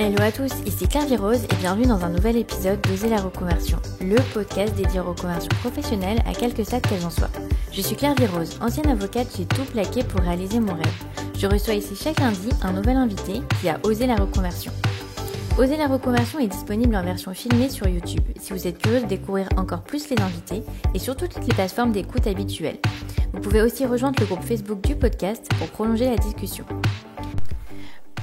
Hello à tous, ici Claire Virose et bienvenue dans un nouvel épisode d'Oser la reconversion, le podcast dédié aux reconversions professionnelles à quelques stades qu'elles en soient. Je suis Claire Virose, ancienne avocate, j'ai tout plaqué pour réaliser mon rêve. Je reçois ici chaque lundi un nouvel invité qui a osé la reconversion. Oser la reconversion est disponible en version filmée sur YouTube, si vous êtes curieux de découvrir encore plus les invités et sur toutes les plateformes d'écoute habituelles. Vous pouvez aussi rejoindre le groupe Facebook du podcast pour prolonger la discussion.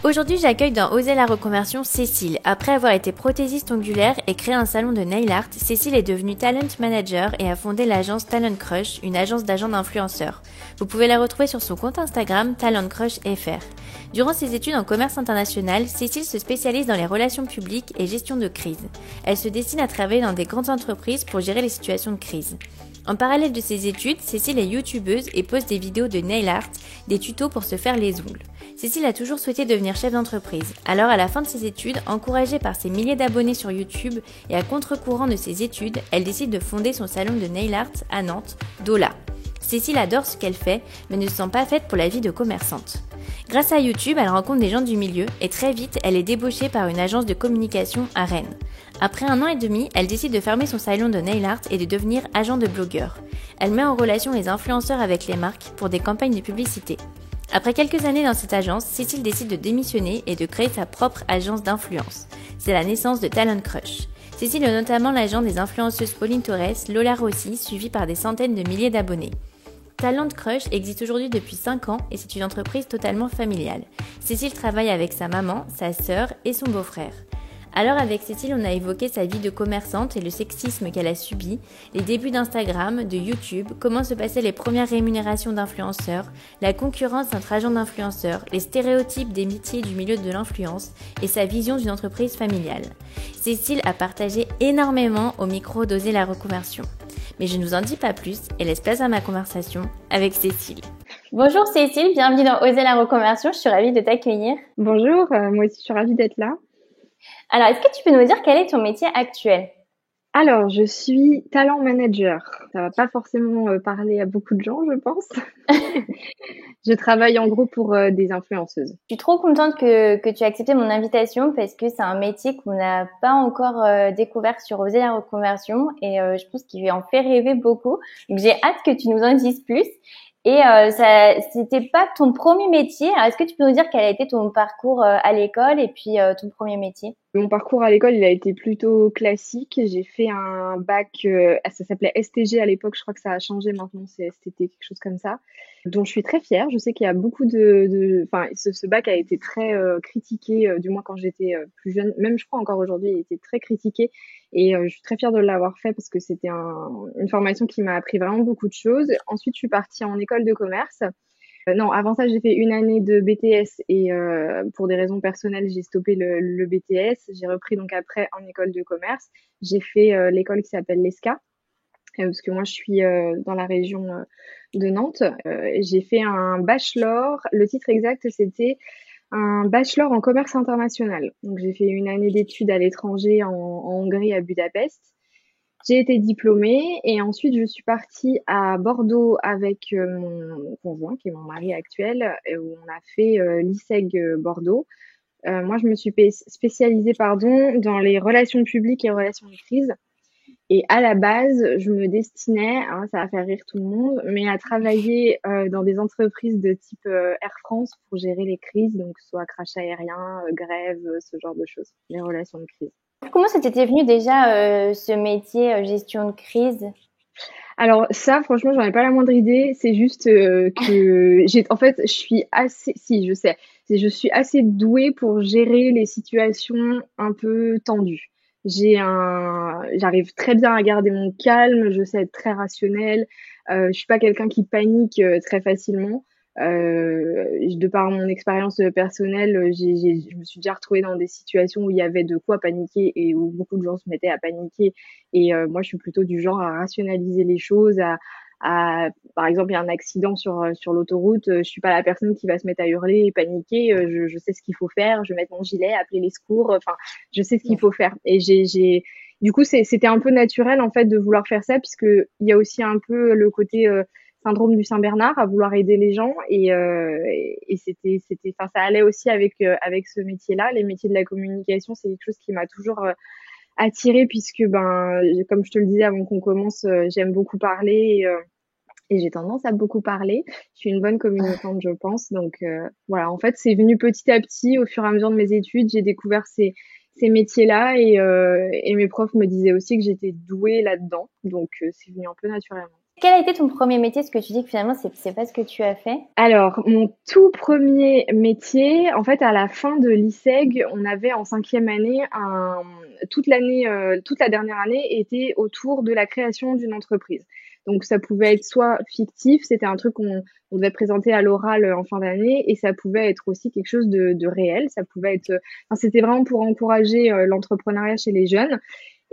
Aujourd'hui, j'accueille dans Oser la reconversion Cécile. Après avoir été prothésiste ongulaire et créé un salon de nail art, Cécile est devenue talent manager et a fondé l'agence Talent Crush, une agence d'agents d'influenceurs. Vous pouvez la retrouver sur son compte Instagram Talent Crush FR. Durant ses études en commerce international, Cécile se spécialise dans les relations publiques et gestion de crise. Elle se destine à travailler dans des grandes entreprises pour gérer les situations de crise. En parallèle de ses études, Cécile est youtubeuse et poste des vidéos de nail art, des tutos pour se faire les ongles. Cécile a toujours souhaité devenir chef d'entreprise. Alors à la fin de ses études, encouragée par ses milliers d'abonnés sur YouTube et à contre-courant de ses études, elle décide de fonder son salon de nail art à Nantes, Dola. Cécile adore ce qu'elle fait, mais ne se sent pas faite pour la vie de commerçante. Grâce à YouTube, elle rencontre des gens du milieu et très vite, elle est débauchée par une agence de communication à Rennes. Après 1 an et demi, elle décide de fermer son salon de nail art et de devenir agent de blogueur. Elle met en relation les influenceurs avec les marques pour des campagnes de publicité. Après quelques années dans cette agence, Cécile décide de démissionner et de créer sa propre agence d'influence. C'est la naissance de Talent Crush. Cécile est notamment l'agent des influenceuses Pauline Torres, Lola Rossi, suivie par des centaines de milliers d'abonnés. Talent Crush existe aujourd'hui depuis 5 ans et c'est une entreprise totalement familiale. Cécile travaille avec sa maman, sa sœur et son beau-frère. Alors avec Cécile, on a évoqué sa vie de commerçante et le sexisme qu'elle a subi, les débuts d'Instagram, de YouTube, comment se passaient les premières rémunérations d'influenceurs, la concurrence entre agents d'influenceurs, les stéréotypes des métiers du milieu de l'influence et sa vision d'une entreprise familiale. Cécile a partagé énormément au micro d'Oser la reconversion. Mais je ne vous en dis pas plus et laisse place à ma conversation avec Cécile. Bonjour Cécile, bienvenue dans Oser la reconversion, je suis ravie de t'accueillir. Bonjour, moi aussi je suis ravie d'être là. Alors, est-ce que tu peux nous dire quel est ton métier actuel ? Alors, je suis talent manager. Ça va pas forcément parler à beaucoup de gens, je pense. Je travaille en gros pour des influenceuses. Je suis trop contente que tu aies accepté mon invitation parce que c'est un métier qu'on n'a pas encore découvert sur Oser la reconversion et je pense qu'il en fait rêver beaucoup. Donc, j'ai hâte que tu nous en dises plus. Et ça, c'était pas ton premier métier. Alors, est-ce que tu peux nous dire quel a été ton parcours à l'école et puis ton premier métier ? Mon parcours à l'école, il a été plutôt classique. J'ai fait un bac, ça s'appelait STG à l'époque. Je crois que ça a changé maintenant, c'est STT, quelque chose comme ça. Dont je suis très fière. Je sais qu'il y a beaucoup enfin, ce bac a été très critiqué, du moins quand j'étais plus jeune. Même, je crois encore aujourd'hui, il était très critiqué. Et je suis très fière de l'avoir fait parce que c'était une formation qui m'a appris vraiment beaucoup de choses. Ensuite, je suis partie en école de commerce. Non, avant ça, j'ai fait une année de BTS et pour des raisons personnelles, j'ai stoppé le BTS. J'ai repris donc après en école de commerce. J'ai fait l'école qui s'appelle l'ESCA parce que moi, je suis dans la région de Nantes. J'ai fait un bachelor. Le titre exact, c'était un bachelor en commerce international. Donc, j'ai fait une année d'études à l'étranger en Hongrie, à Budapest. J'ai été diplômée et ensuite je suis partie à Bordeaux avec mon conjoint, qui est mon mari actuel, où on a fait l'ISEG Bordeaux. Moi, je me suis spécialisée dans les relations publiques et relations de crise. Et à la base, je me destinais, hein, ça va faire rire tout le monde, mais à travailler dans des entreprises de type Air France pour gérer les crises, donc soit crash aérien, grève, ce genre de choses, les relations de crise. Comment ça t'était venu déjà ce métier gestion de crise ? Alors ça, franchement, j'en ai pas la moindre idée. C'est juste que je suis assez, si je sais, je suis assez douée pour gérer les situations un peu tendues. J'arrive très bien à garder mon calme. Je sais être très rationnelle. Je suis pas quelqu'un qui panique très facilement. De par mon expérience personnelle, je me suis déjà retrouvée dans des situations où il y avait de quoi paniquer et où beaucoup de gens se mettaient à paniquer. Et moi, je suis plutôt du genre à rationaliser les choses, par exemple, il y a un accident sur l'autoroute, je suis pas la personne qui va se mettre à hurler et paniquer. Je sais ce qu'il faut faire, je vais mettre mon gilet, appeler les secours. Enfin, je sais ce qu'il faut faire. Et du coup, c'était un peu naturel en fait de vouloir faire ça, puisque il y a aussi un peu le côté syndrome du Saint-Bernard, à vouloir aider les gens et enfin ça allait aussi avec ce métier-là. Les métiers de la communication, c'est quelque chose qui m'a toujours attirée puisque comme je te le disais avant qu'on commence, j'aime beaucoup parler et j'ai tendance à beaucoup parler. Je suis une bonne communicante, je pense. Donc voilà, en fait, c'est venu petit à petit au fur et à mesure de mes études. J'ai découvert ces métiers-là et mes profs me disaient aussi que j'étais douée là-dedans. Donc c'est venu un peu naturellement. Quel a été ton premier métier? Ce que tu dis que finalement, c'est pas ce que tu as fait. Alors, mon tout premier métier, en fait, à la fin de l'ISEG, on avait en 5e année toute la dernière année était autour de la création d'une entreprise. Donc, ça pouvait être soit fictif, c'était un truc qu'on devait présenter à l'oral en fin d'année, et ça pouvait être aussi quelque chose de réel. Ça pouvait être, enfin, c'était vraiment pour encourager l'entrepreneuriat chez les jeunes.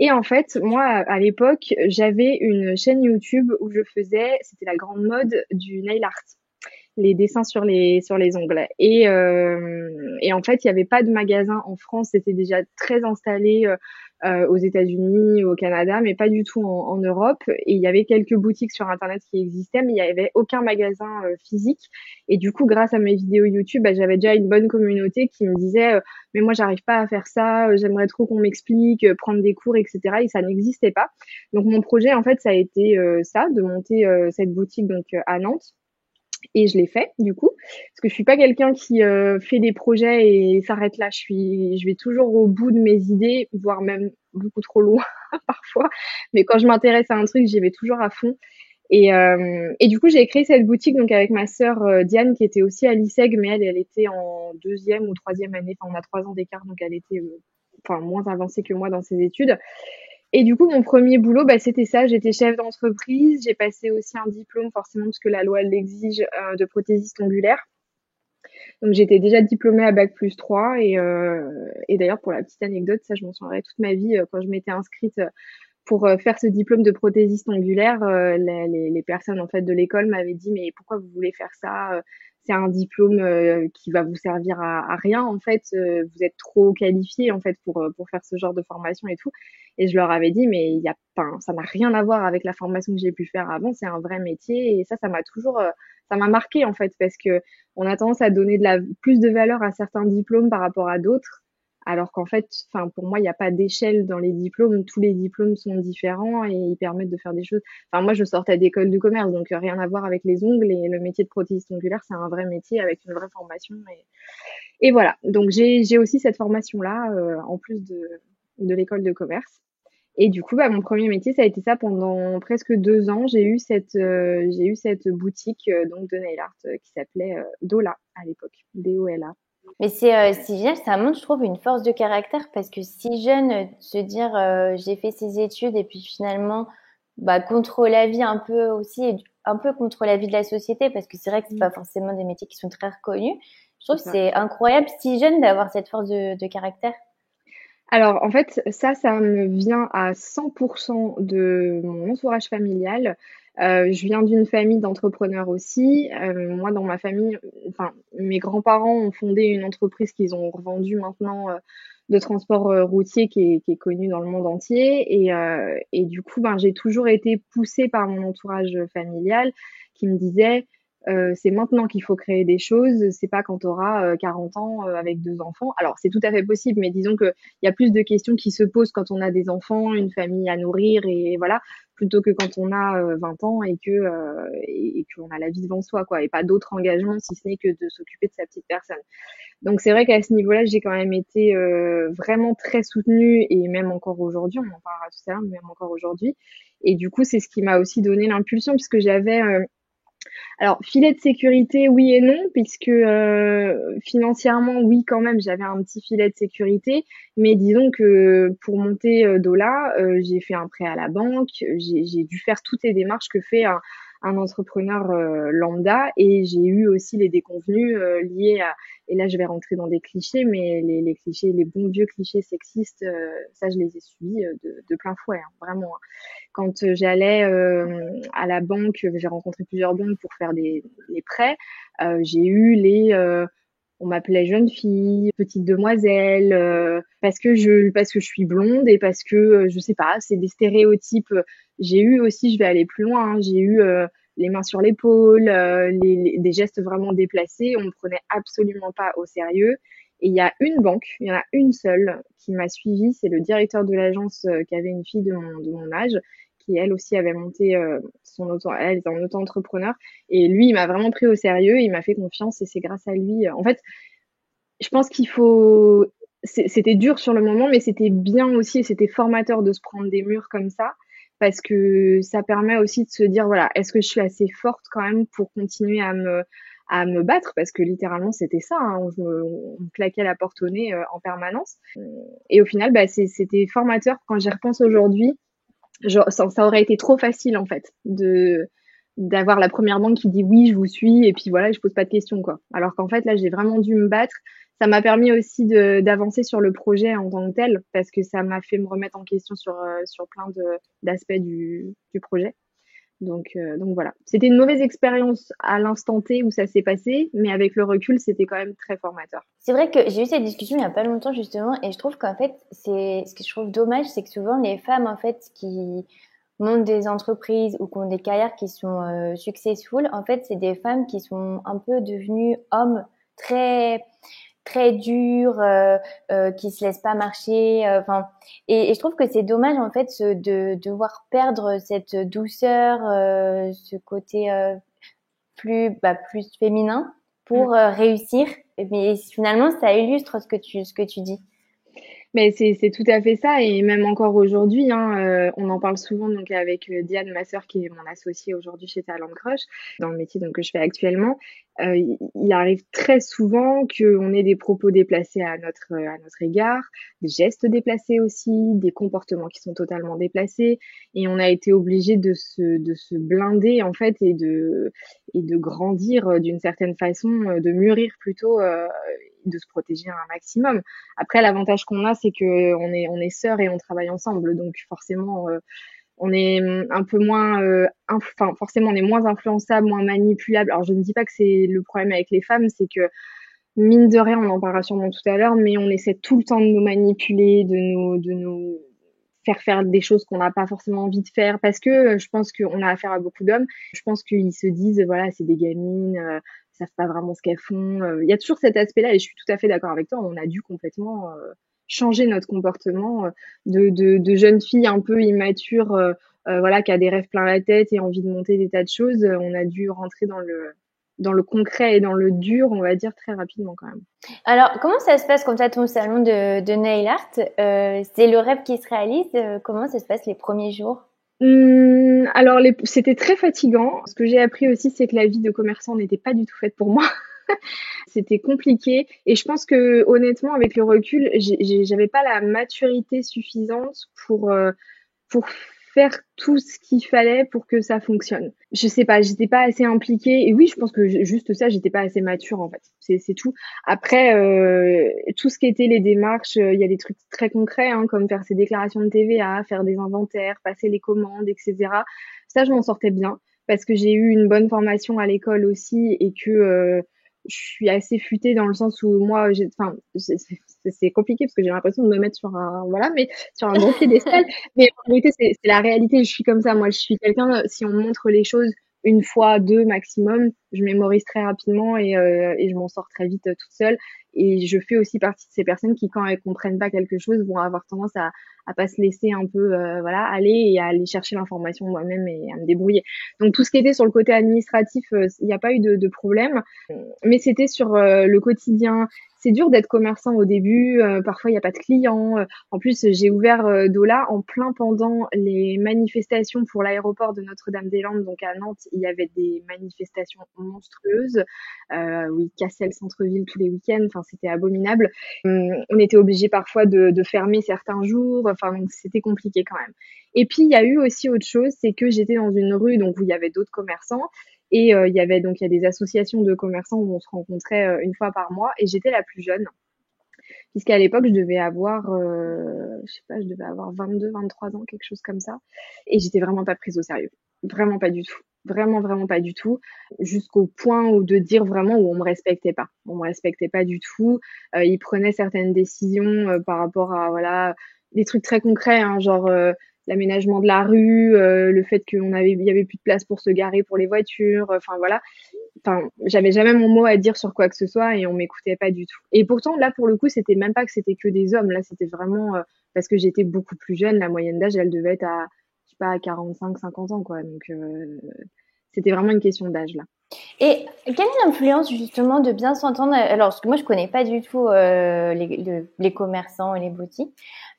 Et en fait, moi, à l'époque, j'avais une chaîne YouTube où c'était la grande mode du nail art, les dessins sur les ongles. Et en fait, il n'y avait pas de magasin en France, c'était déjà très installé aux États-Unis, au Canada, mais pas du tout en Europe. Et il y avait quelques boutiques sur Internet qui existaient, mais il n'y avait aucun magasin physique. Et du coup, grâce à mes vidéos YouTube, j'avais déjà une bonne communauté qui me disait mais moi, j'arrive pas à faire ça, j'aimerais trop qu'on m'explique, prendre des cours, etc. Et ça n'existait pas. Donc, mon projet, en fait, ça a été ça, de monter cette boutique donc à Nantes. Et je l'ai fait du coup parce que je suis pas quelqu'un qui fait des projets et s'arrête là. Je vais toujours au bout de mes idées, voire même beaucoup trop loin parfois. Mais quand je m'intéresse à un truc, j'y vais toujours à fond. Et du coup, j'ai créé cette boutique donc avec ma sœur Diane qui était aussi à l'ISEG, mais elle était en 2e ou 3e année. Enfin, on a 3 ans d'écart, donc elle était moins avancée que moi dans ses études. Et du coup, mon premier boulot, c'était ça. J'étais chef d'entreprise. J'ai passé aussi un diplôme, forcément, parce que la loi l'exige, de prothésiste ongulaire. Donc, j'étais déjà diplômée à Bac+3. Et d'ailleurs, pour la petite anecdote, ça, je m'en souviendrai toute ma vie. Quand je m'étais inscrite pour faire ce diplôme de prothésiste ongulaire, les personnes en fait de l'école m'avaient dit mais pourquoi vous voulez faire ça? C'est un diplôme qui va vous servir à rien en fait. Vous êtes trop qualifié en fait pour faire ce genre de formation et tout. Et je leur avais dit mais il y a pas, ça n'a rien à voir avec la formation que j'ai pu faire avant. C'est un vrai métier et ça m'a toujours ça m'a marqué en fait parce que on a tendance à donner plus de valeur à certains diplômes par rapport à d'autres. Alors qu'en fait, enfin, pour moi, il n'y a pas d'échelle dans les diplômes. Tous les diplômes sont différents et ils permettent de faire des choses. Enfin, moi, je sortais d'école de commerce, donc rien à voir avec les ongles. Et le métier de prothésiste ongulaire, c'est un vrai métier avec une vraie formation. Et voilà. Donc, j'ai aussi cette formation-là, en plus de l'école de commerce. Et du coup, mon premier métier, ça a été ça pendant presque 2 ans. J'ai eu cette boutique donc de nail art qui s'appelait Dola à l'époque, DOLA. Mais c'est génial, ça montre, je trouve, une force de caractère parce que si jeune, se dire j'ai fait ces études et puis finalement, contre la vie un peu aussi, et un peu contre la vie de la société parce que c'est vrai que c'est pas forcément des métiers qui sont très reconnus. Je trouve que c'est incroyable, si jeune, d'avoir cette force de caractère. Alors, en fait, ça me vient à 100% de mon entourage familial. Je viens d'une famille d'entrepreneurs aussi. Moi, dans ma famille, enfin, mes grands-parents ont fondé une entreprise qu'ils ont revendue maintenant de transport routier qui est connue dans le monde entier. Et du coup, j'ai toujours été poussée par mon entourage familial qui me disait c'est maintenant qu'il faut créer des choses, c'est pas quand tu auras 40 ans avec 2 enfants. Alors, c'est tout à fait possible, mais disons qu'il y a plus de questions qui se posent quand on a des enfants, une famille à nourrir et voilà, plutôt que quand on a 20 ans et qu'on a la vie devant soi, quoi, et pas d'autres engagements si ce n'est que de s'occuper de sa petite personne. Donc, c'est vrai qu'à ce niveau-là, j'ai quand même été vraiment très soutenue et même encore aujourd'hui, on en parlera tout à l'heure, mais même encore aujourd'hui. Et du coup, c'est ce qui m'a aussi donné l'impulsion puisque j'avais alors, filet de sécurité, oui et non, puisque financièrement, oui, quand même, j'avais un petit filet de sécurité. Mais disons que pour monter Dola, j'ai fait un prêt à la banque, j'ai dû faire toutes les démarches que fait un entrepreneur lambda et j'ai eu aussi les déconvenus liés à, et là je vais rentrer dans des clichés, mais les clichés, les bons vieux clichés sexistes, ça je les ai subis de plein fouet, hein, vraiment. Hein. Quand j'allais à la banque, j'ai rencontré plusieurs banques pour faire les prêts. J'ai eu on m'appelait jeune fille, petite demoiselle, parce que je suis blonde et parce que je sais pas, c'est des stéréotypes. J'ai eu aussi, je vais aller plus loin, hein, les mains sur l'épaule, des gestes vraiment déplacés. On me prenait absolument pas au sérieux. Et il y a une banque, il y en a une seule qui m'a suivie, c'est le directeur de l'agence qui avait une fille de mon âge, qui elle aussi avait monté elle était en auto-entrepreneur. Et lui, il m'a vraiment pris au sérieux, il m'a fait confiance et c'est grâce à lui. En fait, je pense qu'il faut. C'était dur sur le moment, mais c'était bien aussi et c'était formateur de se prendre des murs comme ça parce que ça permet aussi de se dire voilà, est-ce que je suis assez forte quand même pour continuer à me battre parce que littéralement c'était ça, hein, on me claquait la porte au nez en permanence. Et au final, bah, c'était formateur quand j'y repense aujourd'hui. Ça aurait été trop facile en fait de d'avoir la première banque qui dit oui, je vous suis et puis voilà, je pose pas de questions quoi. Alors qu'en fait là, j'ai vraiment dû me battre. Ça m'a permis aussi d'avancer sur le projet en tant que tel parce que ça m'a fait me remettre en question sur plein d'aspects du projet. Donc voilà. C'était une mauvaise expérience à l'instant T où ça s'est passé, mais avec le recul, c'était quand même très formateur. C'est vrai que j'ai eu cette discussion il y a pas longtemps justement et je trouve qu'en fait c'est ce que je trouve dommage, c'est que souvent les femmes en fait qui montent des entreprises ou qui ont des carrières qui sont successful, en fait c'est des femmes qui sont un peu devenues hommes très très dures, qui se laissent pas marcher, enfin et je trouve que c'est dommage en fait de devoir perdre cette douceur, ce côté plus féminin pour réussir. Mais finalement, ça illustre ce que tu dis. Mais c'est tout à fait ça et même encore aujourd'hui, hein, on en parle souvent donc avec Diane, ma sœur, qui est mon associée aujourd'hui chez Talent Crush, dans le métier donc que je fais actuellement. Il arrive très souvent qu'on ait des propos déplacés à notre égard, des gestes déplacés aussi, des comportements qui sont totalement déplacés, et on a été obligé de se blinder en fait et de grandir d'une certaine façon, de mûrir plutôt, de se protéger un maximum. Après, l'avantage qu'on a, c'est que on est sœurs et on travaille ensemble, donc forcément, on est un peu moins, enfin forcément, on est moins influençable, moins manipulable. Alors, je ne dis pas que c'est le problème avec les femmes, c'est que mine de rien, on en parlera sûrement tout à l'heure, mais on essaie tout le temps de nous manipuler, de nous faire des choses qu'on n'a pas forcément envie de faire parce que je pense qu'on a affaire à beaucoup d'hommes. Je pense qu'ils se disent, voilà, c'est des gamines, savent pas vraiment ce qu'elles font. Il y a toujours cet aspect-là et je suis tout à fait d'accord avec toi. On a dû complètement changer notre comportement de jeunes filles un peu immatures, voilà, qui a des rêves plein la tête et envie de monter des tas de choses. On a dû rentrer dans le concret et dans le dur, on va dire, très rapidement quand même. Alors, comment ça se passe comme ça ton salon de nail art? C'est le rêve qui se réalise? Comment ça se passe les premiers jours? Alors, c'était très fatigant. Ce que j'ai appris aussi, c'est que la vie de commerçant n'était pas du tout faite pour moi. C'était compliqué et je pense que honnêtement, avec le recul, j'avais pas la maturité suffisante pour faire tout ce qu'il fallait pour que ça fonctionne. Je sais pas, j'étais pas assez impliquée et oui, je pense que juste ça, j'étais pas assez mature en fait. C'est tout. Après, tout ce qui était les démarches, il y a des trucs très concrets hein, comme faire ses déclarations de TVA, faire des inventaires, passer les commandes, etc. Ça, je m'en sortais bien parce que j'ai eu une bonne formation à l'école aussi et que je suis assez futée dans le sens où moi, c'est compliqué parce que j'ai l'impression de me mettre sur un, voilà, mais sur un gros piédestal. Mais en réalité, c'est la réalité. Je suis comme ça. Moi, je suis quelqu'un, si on me montre les choses une fois, deux maximum, je mémorise très rapidement et je m'en sors très vite toute seule. Et je fais aussi partie de ces personnes qui, quand elles comprennent pas quelque chose, vont avoir tendance à pas se laisser un peu, voilà, aller et à aller chercher l'information moi-même et à me débrouiller. Donc, tout ce qui était sur le côté administratif, il n'y a pas eu de problème. Mais c'était sur le quotidien. C'est dur d'être commerçant au début. Parfois, il n'y a pas de clients. En plus, j'ai ouvert Dola en plein pendant les manifestations pour l'aéroport de Notre-Dame-des-Landes. Donc à Nantes, il y avait des manifestations monstrueuses où ils cassaient le centre-ville tous les week-ends. Enfin, c'était abominable. On était obligé parfois de fermer certains jours. Enfin, donc c'était compliqué quand même. Et puis, il y a eu aussi autre chose, c'est que j'étais dans une rue donc où il y avait d'autres commerçants. Et il y a des associations de commerçants où on se rencontrait une fois par mois et j'étais la plus jeune puisqu'à l'époque je devais avoir je sais pas, je devais avoir 22, 23 ans, quelque chose comme ça et j'étais vraiment pas prise au sérieux. Vraiment pas du tout. Vraiment vraiment pas du tout jusqu'au point où de dire vraiment où on me respectait pas. On me respectait pas du tout. Ils prenaient certaines décisions par rapport à voilà des trucs très concrets hein, genre l'aménagement de la rue, le fait il y avait plus de place pour se garer pour les voitures, enfin voilà. Enfin, j'avais jamais mon mot à dire sur quoi que ce soit et on m'écoutait pas du tout. Et pourtant, là, pour le coup, c'était même pas que c'était que des hommes. Là, c'était vraiment parce que j'étais beaucoup plus jeune. La moyenne d'âge, elle devait être à, je sais pas, à 45, 50 ans, quoi. Donc, c'était vraiment une question d'âge, là. Et quelle est l'influence justement de bien s'entendre? Alors, parce que moi, je connais pas du tout les commerçants et les boutiques.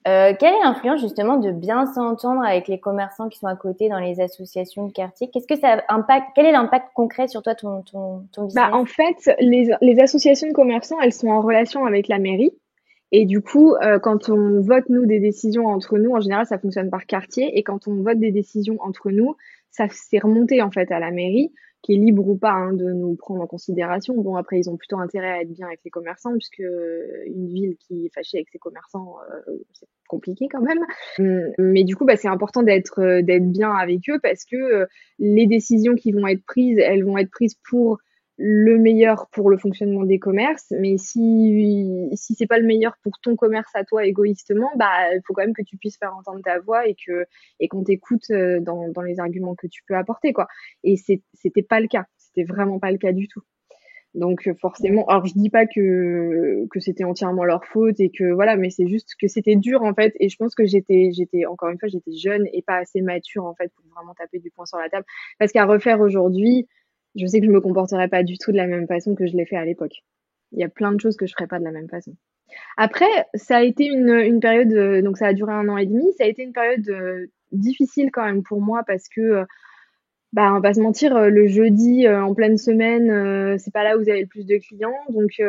Quelle est l'influence justement de bien s'entendre avec les commerçants qui sont à côté dans les associations de quartier? Qu'est-ce que ça impacte? Quel est l'impact concret sur toi, ton Bah, business? en fait, les associations de commerçants, elles sont en relation avec la mairie. Et du coup, quand on vote, nous, des décisions entre nous, en général, ça fonctionne par quartier. Et quand on vote des décisions entre nous, ça s'est remonté, en fait, à la mairie, qui est libre ou pas hein, de nous prendre en considération. Bon, après, ils ont plutôt intérêt à être bien avec les commerçants, puisque une ville qui est fâchée avec ses commerçants, c'est compliqué quand même. Mais du coup, bah, c'est important d'être bien avec eux parce que les décisions qui vont être prises, elles vont être prises pour le meilleur pour le fonctionnement des commerces, mais si c'est pas le meilleur pour ton commerce à toi égoïstement, bah il faut quand même que tu puisses faire entendre ta voix et qu'on t'écoute dans les arguments que tu peux apporter quoi. Et c'était pas le cas, c'était vraiment pas le cas du tout. Donc forcément, alors je dis pas que c'était entièrement leur faute et que voilà, mais c'est juste que c'était dur en fait et je pense que j'étais encore une fois j'étais jeune et pas assez mature en fait pour vraiment taper du poing sur la table parce qu'à refaire aujourd'hui, je sais que je me comporterais pas du tout de la même façon que je l'ai fait à l'époque. Il y a plein de choses que je ferais pas de la même façon. Après, ça a été une période donc ça a duré 1 an et demi, ça a été une période difficile quand même pour moi parce que bah, on va pas se mentir, le jeudi, en pleine semaine, c'est pas là où vous avez le plus de clients, donc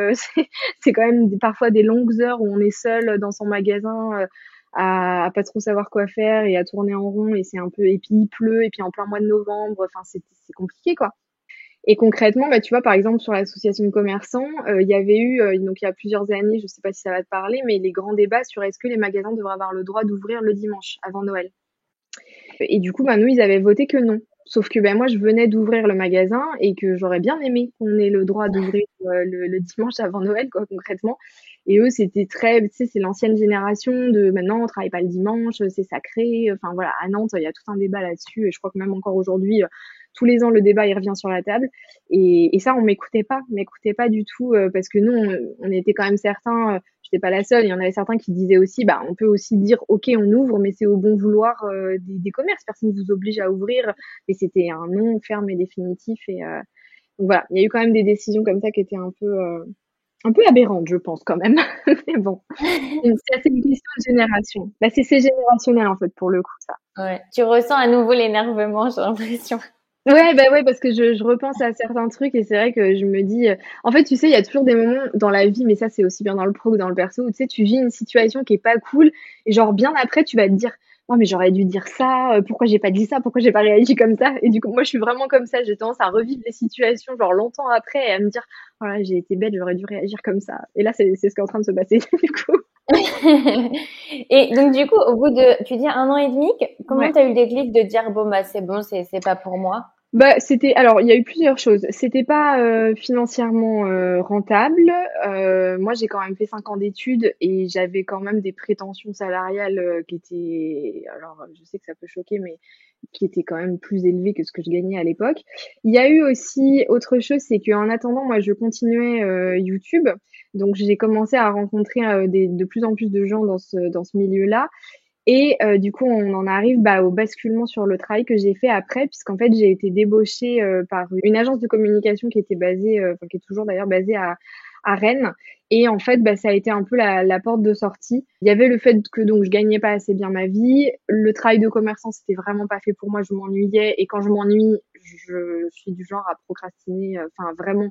c'est quand même parfois des longues heures où on est seul dans son magasin, à pas trop savoir quoi faire et à tourner en rond et c'est un peu et puis il pleut et puis en plein mois de novembre, enfin c'est compliqué, quoi. Et concrètement, bah, tu vois, par exemple, sur l'association de commerçants, il y avait eu, donc il y a plusieurs années, je sais pas si ça va te parler, mais les grands débats sur est-ce que les magasins devraient avoir le droit d'ouvrir le dimanche avant Noël? Et du coup, bah, nous, ils avaient voté que non. Sauf que ben moi, je venais d'ouvrir le magasin et que j'aurais bien aimé qu'on ait le droit d'ouvrir le dimanche avant Noël, quoi, concrètement. Et eux, c'était très, tu sais, c'est l'ancienne génération de maintenant, on travaille pas le dimanche, c'est sacré. Enfin voilà, à Nantes, il y a tout un débat là-dessus. Et je crois que même encore aujourd'hui, tous les ans, le débat, il revient sur la table. Et ça, on m'écoutait pas du tout parce que nous, on était quand même certains. J'étais pas la seule. Il y en avait certains qui disaient aussi, bah, on peut aussi dire, ok, on ouvre, mais c'est au bon vouloir des commerces. Personne ne vous oblige à ouvrir. Mais c'était un non ferme et définitif. Et donc voilà, il y a eu quand même des décisions comme ça qui étaient un peu aberrantes, je pense quand même. Mais bon, c'est une question de génération. Bah, c'est générationnel en fait pour le coup ça. Ouais. Tu ressens à nouveau l'énervement, j'ai l'impression. Ouais, bah ouais, parce que je repense à certains trucs et c'est vrai que je me dis, en fait, tu sais, il y a toujours des moments dans la vie, mais ça, c'est aussi bien dans le pro que dans le perso, où tu sais, tu vis une situation qui est pas cool et genre bien après, tu vas te dire, non, mais j'aurais dû dire ça, pourquoi j'ai pas dit ça, pourquoi j'ai pas réagi comme ça? Et du coup, moi, je suis vraiment comme ça, j'ai tendance à revivre les situations genre longtemps après et à me dire, voilà, j'ai été bête, j'aurais dû réagir comme ça. Et là, c'est ce qui est en train de se passer, du coup. Et donc, du coup, au bout de, tu dis 1 an et demi, comment Ouais. t'as eu le déclic de dire, bon, bah, c'est bon, c'est pas pour moi? Bah, c'était alors il y a eu plusieurs choses. C'était pas financièrement rentable. Moi, j'ai quand même fait 5 ans d'études et j'avais quand même des prétentions salariales qui étaient alors je sais que ça peut choquer mais qui étaient quand même plus élevées que ce que je gagnais à l'époque. Il y a eu aussi autre chose, c'est qu'en attendant, moi, je continuais YouTube. Donc j'ai commencé à rencontrer de plus en plus de gens dans ce milieu-là et du coup, on en arrive bah, au basculement sur le travail que j'ai fait après, puisqu'en fait, j'ai été débauchée par une agence de communication qui était basée, enfin qui est toujours d'ailleurs basée à Rennes. Et en fait, bah, ça a été un peu la porte de sortie. Il y avait le fait que donc je gagnais pas assez bien ma vie. Le travail de commerçant, c'était vraiment pas fait pour moi. Je m'ennuyais. Et quand je m'ennuie, je suis du genre à procrastiner. Enfin, vraiment,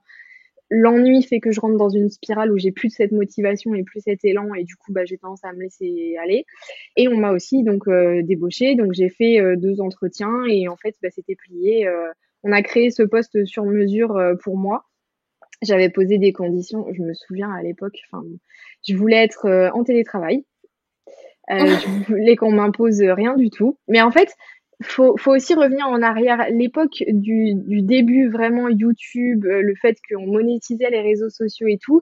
l'ennui fait que je rentre dans une spirale où j'ai plus de cette motivation et plus cet élan et du coup bah j'ai tendance à me laisser aller et on m'a aussi donc débauchée donc j'ai fait 2 entretiens et en fait bah c'était plié on a créé ce poste sur mesure pour moi. J'avais posé des conditions, je me souviens à l'époque, enfin je voulais être en télétravail. Je voulais qu'on m'impose rien du tout. Mais en fait, faut aussi revenir en arrière. L'époque du début, vraiment YouTube, le fait qu'on monétisait les réseaux sociaux et tout,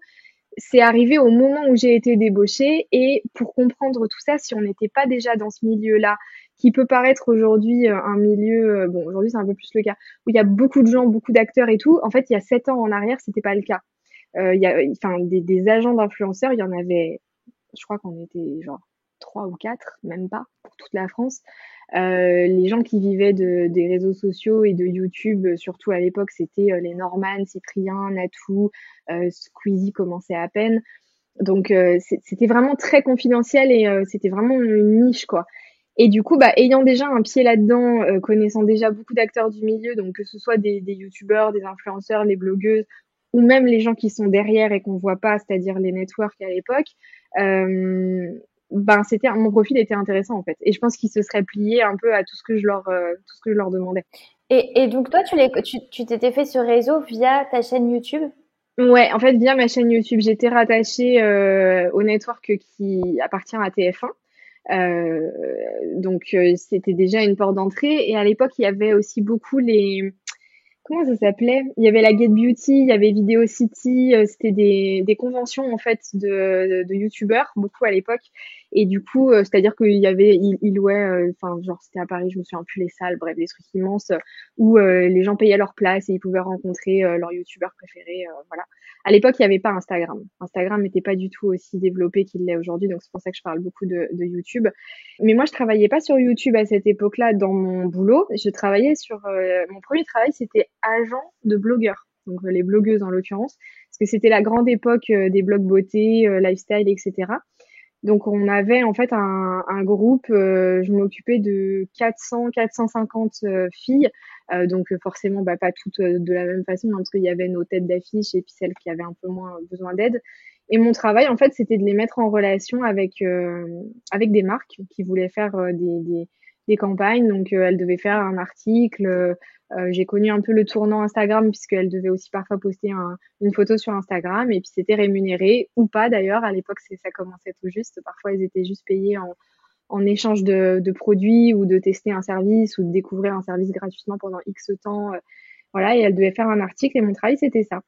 c'est arrivé au moment où j'ai été débauchée. Et pour comprendre tout ça, si on n'était pas déjà dans ce milieu-là, qui peut paraître aujourd'hui un milieu, bon, aujourd'hui c'est un peu plus le cas, où il y a beaucoup de gens, beaucoup d'acteurs et tout. En fait, il y a 7 ans en arrière, c'était pas le cas. Il y a, enfin, des agents d'influenceurs, il y en avait, je crois qu'on était genre 3 ou 4, même pas, pour toute la France. Les gens qui vivaient des réseaux sociaux et de YouTube, surtout à l'époque, c'était les Norman, Cyprien, Natou, Squeezie commençait à peine. Donc c'était vraiment très confidentiel et c'était vraiment une niche quoi. Et du coup, bah, ayant déjà un pied là-dedans, connaissant déjà beaucoup d'acteurs du milieu, donc que ce soit des youtubeurs, des influenceurs, les blogueuses, ou même les gens qui sont derrière et qu'on voit pas, c'est-à-dire les networks à l'époque, euh, ben c'était mon profil était intéressant en fait. Et je pense qu'ils se seraient pliés un peu à tout ce que je leur demandais. Et donc toi, tu t'étais fait ce réseau via ta chaîne YouTube? Ouais, en fait, via ma chaîne YouTube, j'étais rattachée au network qui appartient à TF1. Donc, c'était déjà une porte d'entrée. Et à l'époque, il y avait aussi beaucoup les, comment ça s'appelait? Il y avait la Get Beauty, il y avait Video City, c'était des conventions en fait de youtubeurs, beaucoup à l'époque. Et du coup, c'est-à-dire qu'il y avait, il louait, enfin genre c'était à Paris, je me souviens plus les salles, bref des trucs immenses où les gens payaient leur place et ils pouvaient rencontrer leurs youtubeurs préférés, voilà. À l'époque, il n'y avait pas Instagram. Instagram n'était pas du tout aussi développé qu'il l'est aujourd'hui, donc c'est pour ça que je parle beaucoup de YouTube. Mais moi, je travaillais pas sur YouTube à cette époque-là dans mon boulot. Je travaillais sur mon premier travail, c'était agent de blogueurs, donc les blogueuses en l'occurrence, parce que c'était la grande époque des blogs beauté, lifestyle, etc. Donc on avait en fait un groupe, je m'occupais de 400-450 filles, donc forcément bah, pas toutes de la même façon, hein, parce qu'il y avait nos têtes d'affiche et puis celles qui avaient un peu moins besoin d'aide. Et mon travail en fait c'était de les mettre en relation avec des marques qui voulaient faire des campagnes, donc elles devaient faire un article. J'ai connu un peu le tournant Instagram puisqu'elles devaient aussi parfois poster une photo sur Instagram et puis c'était rémunéré ou pas d'ailleurs. À l'époque, ça commençait tout juste. Parfois, ils étaient juste payés en échange de produits ou de tester un service ou de découvrir un service gratuitement pendant X temps. Voilà, et elles devaient faire un article et mon travail, c'était ça.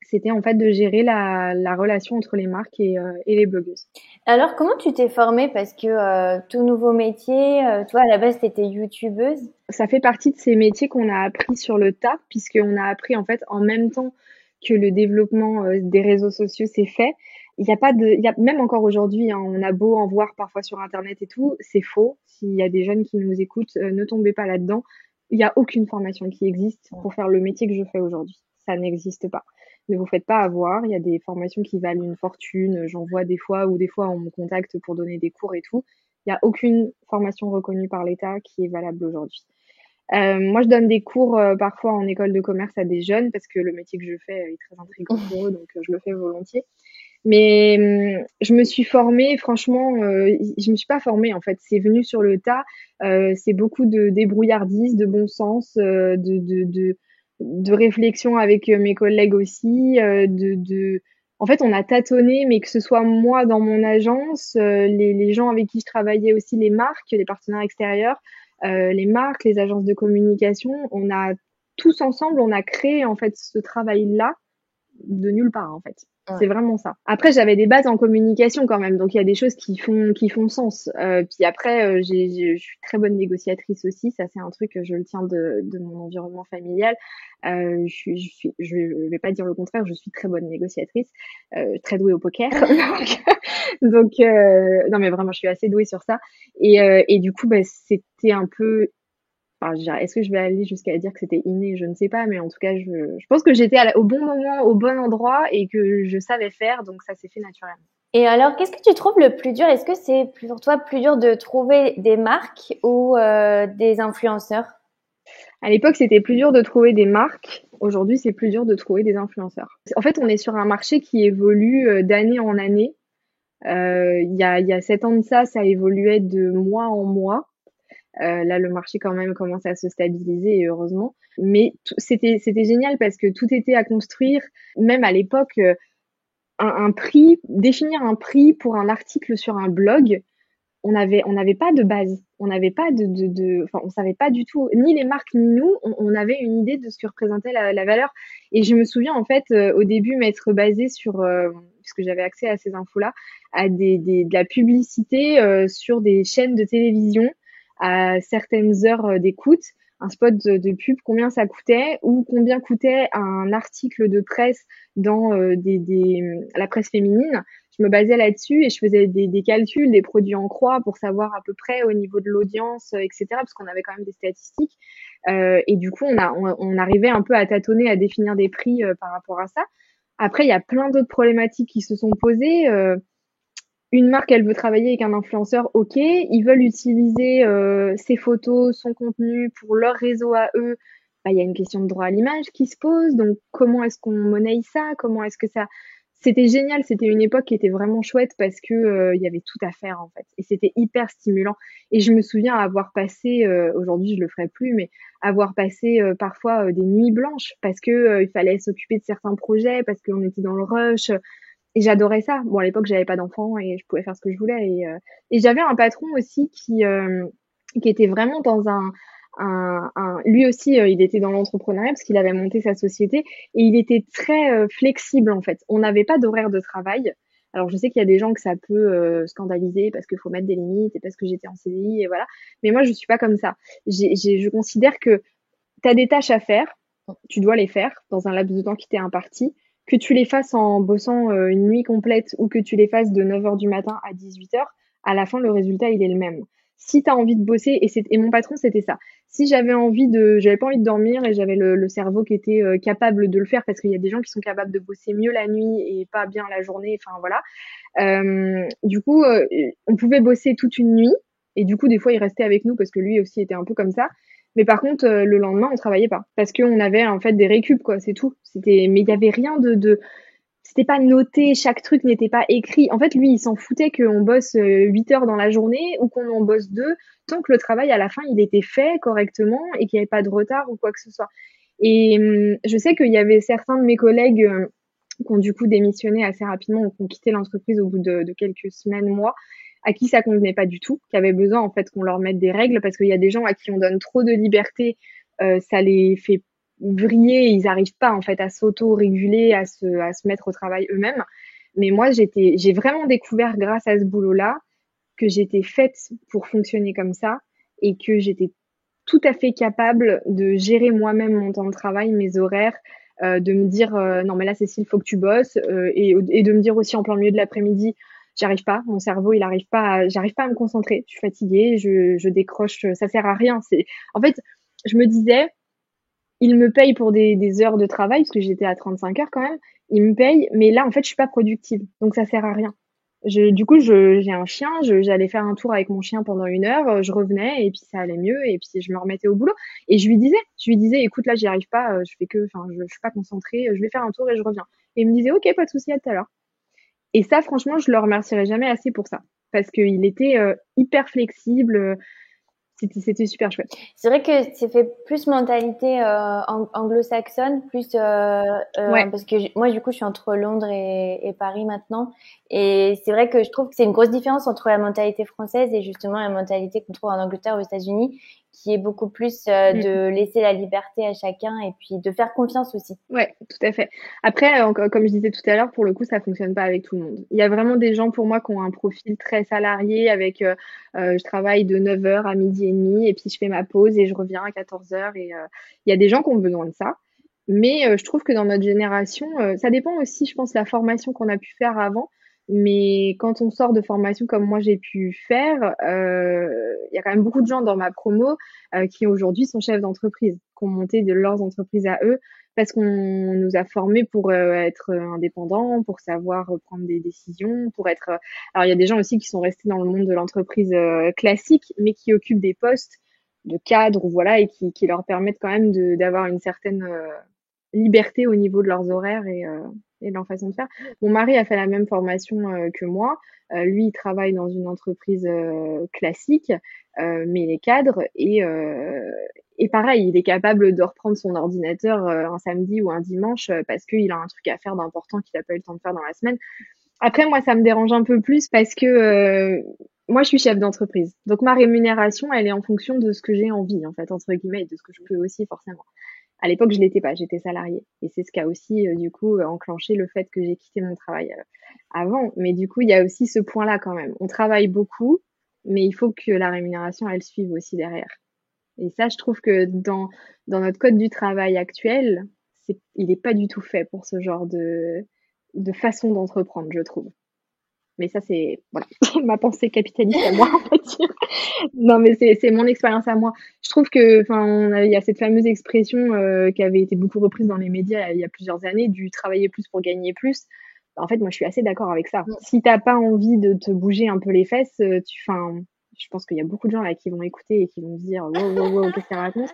C'était en fait de gérer la relation entre les marques et les blogueuses. Alors, comment tu t'es formée? Parce que tout nouveau métier, toi, à la base, tu étais youtubeuse. Ça fait partie de ces métiers qu'on a appris sur le tas, puisqu'on a appris en fait en même temps que le développement des réseaux sociaux s'est fait. Il y a pas de, il y a même encore aujourd'hui, hein, on a beau en voir parfois sur internet et tout, c'est faux. S'il y a des jeunes qui nous écoutent, ne tombez pas là-dedans. Il n'y a aucune formation qui existe pour faire le métier que je fais aujourd'hui. Ça n'existe pas. Ne vous faites pas avoir. Il y a des formations qui valent une fortune. J'en vois des fois ou des fois on me contacte pour donner des cours et tout. Il n'y a aucune formation reconnue par l'État qui est valable aujourd'hui. Moi, je donne des cours parfois en école de commerce à des jeunes parce que le métier que je fais est très intriguant pour eux, donc je le fais volontiers. Mais je me suis formée, franchement, je me suis pas formée en fait. C'est venu sur le tas. C'est beaucoup de débrouillardise, de bon sens, de réflexion avec mes collègues aussi. En fait, on a tâtonné, mais que ce soit moi dans mon agence, les gens avec qui je travaillais aussi, les marques, les partenaires extérieurs, les marques, les agences de communication, on a tous ensemble, on a créé en fait ce travail-là de nulle part en fait. C'est vraiment ça. Après, j'avais des bases en communication quand même, donc il y a des choses qui font sens. Puis après, je suis très bonne négociatrice aussi. Ça, c'est un truc que je le tiens de mon environnement familial. Je vais pas dire le contraire. Je suis très bonne négociatrice, très douée au poker. Donc, non mais vraiment, je suis assez douée sur ça. Et du coup, bah, c'était un peu enfin, est-ce que je vais aller jusqu'à dire que c'était inné? Je ne sais pas, mais en tout cas, je pense que j'étais au bon moment, au bon endroit et que je savais faire, donc ça s'est fait naturellement. Et alors, qu'est-ce que tu trouves le plus dur? Est-ce que c'est pour toi plus dur de trouver des marques ou des influenceurs? À l'époque, c'était plus dur de trouver des marques. Aujourd'hui, c'est plus dur de trouver des influenceurs. En fait, on est sur un marché qui évolue d'année en année. Il y a 7 ans de ça, ça évoluait de mois en mois. Là, le marché quand même commence à se stabiliser et heureusement. Mais c'était génial parce que tout était à construire. Même à l'époque, un prix, définir un prix pour un article sur un blog, on n'avait pas de base. On n'avait pas enfin, on savait pas du tout, ni les marques ni nous, on avait une idée de ce que représentait la valeur. Et je me souviens en fait au début m'être basée sur, puisque j'avais accès à ces infos-là, à de la publicité sur des chaînes de télévision à certaines heures d'écoute, un spot de pub, combien ça coûtait ou combien coûtait un article de presse dans la presse féminine. Je me basais là-dessus et je faisais des calculs, des produits en croix pour savoir à peu près au niveau de l'audience, etc. Parce qu'on avait quand même des statistiques. Et du coup, on arrivait un peu à tâtonner, à définir des prix par rapport à ça. Après, il y a plein d'autres problématiques qui se sont posées. Une marque, elle veut travailler avec un influenceur, ok. Ils veulent utiliser ses photos, son contenu pour leur réseau à eux. Bah, il y a une question de droit à l'image qui se pose. Donc, comment est-ce qu'on monnaie ça? Comment est-ce que ça... C'était génial. C'était une époque qui était vraiment chouette parce que il y avait tout à faire, en fait. Et c'était hyper stimulant. Et je me souviens avoir passé, aujourd'hui, je le ferai plus, mais avoir passé parfois des nuits blanches parce que il fallait s'occuper de certains projets, parce qu'on était dans le rush. Et j'adorais ça. Bon, à l'époque, j'avais pas d'enfant et je pouvais faire ce que je voulais. Et j'avais un patron aussi qui était vraiment dans lui aussi, il était dans l'entrepreneuriat parce qu'il avait monté sa société et il était très flexible en fait. On n'avait pas d'horaire de travail. Alors, je sais qu'il y a des gens que ça peut scandaliser parce qu'il faut mettre des limites et parce que j'étais en CDI et voilà. Mais moi, je suis pas comme ça. Je considère que tu as des tâches à faire, tu dois les faire dans un laps de temps qui t'est imparti, que tu les fasses en bossant une nuit complète ou que tu les fasses de 9 heures du matin à 18 heures, à la fin, le résultat, il est le même. Si tu as envie de bosser, et mon patron, c'était ça. Si j'avais pas envie de dormir et j'avais le cerveau qui était capable de le faire, parce qu'il y a des gens qui sont capables de bosser mieux la nuit et pas bien la journée, enfin voilà. Du coup, on pouvait bosser toute une nuit, et du coup, des fois, il restait avec nous parce que lui aussi était un peu comme ça. Mais par contre, le lendemain, on travaillait pas parce qu'on avait en fait des récup, quoi, c'est tout. Mais il y avait rien c'était pas noté, chaque truc n'était pas écrit. En fait, lui, il s'en foutait qu'on bosse 8 heures dans la journée ou qu'on en bosse 2, tant que le travail à la fin, il était fait correctement et qu'il n'y avait pas de retard ou quoi que ce soit. Et je sais qu'il y avait certains de mes collègues qui ont du coup démissionné assez rapidement ou qui ont quitté l'entreprise au bout de quelques semaines, mois, à qui ça convenait pas du tout, qui avaient besoin en fait qu'on leur mette des règles parce qu'il y a des gens à qui on donne trop de liberté, ça les fait vriller, ils n'arrivent pas en fait à s'auto-réguler, à se mettre au travail eux-mêmes. Mais moi, j'ai vraiment découvert grâce à ce boulot-là que j'étais faite pour fonctionner comme ça et que j'étais tout à fait capable de gérer moi-même mon temps de travail, mes horaires, de me dire non mais là Cécile, faut que tu bosses et de me dire aussi en plein milieu de l'après-midi, j'arrive pas, mon cerveau il arrive pas, j'arrive pas à me concentrer, je suis fatiguée, je décroche, ça sert à rien. C'est en fait, je me disais, il me paye pour des heures de travail parce que j'étais à 35 heures quand même, il me paye, mais là en fait je suis pas productive, donc ça sert à rien. Du coup, j'ai un chien, j'allais faire un tour avec mon chien pendant 1 heure, je revenais et puis ça allait mieux et puis je me remettais au boulot. Et je lui disais, écoute, là, j'y arrive pas, je suis pas concentrée, je vais faire un tour et je reviens. Et il me disait, ok, pas de souci, à tout à l'heure. Et ça, franchement, je le remercierai jamais assez pour ça. Parce qu'il était hyper flexible, c'était super chouette. C'est vrai que c'est fait plus mentalité anglo-saxonne, plus Ouais, parce que moi du coup je suis entre Londres et Paris maintenant, et c'est vrai que je trouve que c'est une grosse différence entre la mentalité française et justement la mentalité qu'on trouve en Angleterre ou aux États-Unis, qui est beaucoup plus mm, de laisser la liberté à chacun et puis de faire confiance aussi. ouais, tout à fait. Après, comme je disais tout à l'heure, pour le coup, ça fonctionne pas avec tout le monde. Il y a vraiment des gens pour moi qui ont un profil très salarié avec je travaille de 9 heures à midi et demi et puis je fais ma pause et je reviens à 14 heures et il y a des gens qui ont besoin de ça. Mais je trouve que dans notre génération, ça dépend aussi, je pense, de la formation qu'on a pu faire avant. Mais quand on sort de formation comme moi j'ai pu faire, il y a quand même beaucoup de gens dans ma promo qui aujourd'hui sont chefs d'entreprise, qui ont monté de leurs entreprises à eux parce qu'on nous a formés pour être indépendants, pour savoir prendre des décisions, pour être. Alors il y a des gens aussi qui sont restés dans le monde de l'entreprise classique, mais qui occupent des postes de cadre ou voilà et qui leur permettent quand même d'avoir une certaine liberté au niveau de leurs horaires et de leur façon de faire. Mon mari a fait la même formation que moi. Lui, il travaille dans une entreprise classique, mais il est cadre et pareil, il est capable de reprendre son ordinateur un samedi ou un dimanche parce qu'il a un truc à faire d'important qu'il n'a pas eu le temps de faire dans la semaine. Après, moi, ça me dérange un peu plus parce que moi, je suis chef d'entreprise. Donc, ma rémunération, elle est en fonction de ce que j'ai envie, en fait, entre guillemets, et de ce que je peux aussi, forcément. À l'époque, je l'étais pas, j'étais salariée. Et c'est ce qui a aussi, du coup, enclenché le fait que j'ai quitté mon travail avant. Mais du coup, il y a aussi ce point-là quand même. On travaille beaucoup, mais il faut que la rémunération, elle suive aussi derrière. Et ça, je trouve que dans notre code du travail actuel, il n'est pas du tout fait pour ce genre de façon d'entreprendre, je trouve. Mais ça, c'est voilà, ma pensée capitaliste à moi, on va dire. Non, mais c'est mon expérience à moi. Je trouve que, enfin, il y a cette fameuse expression qui avait été beaucoup reprise dans les médias il y a plusieurs années, du travailler plus pour gagner plus. En fait, moi, je suis assez d'accord avec ça. Si t'as pas envie de te bouger un peu les fesses, enfin, je pense qu'il y a beaucoup de gens là qui vont écouter et qui vont se dire, wow, wow, wow, qu'est-ce qu'elle raconte?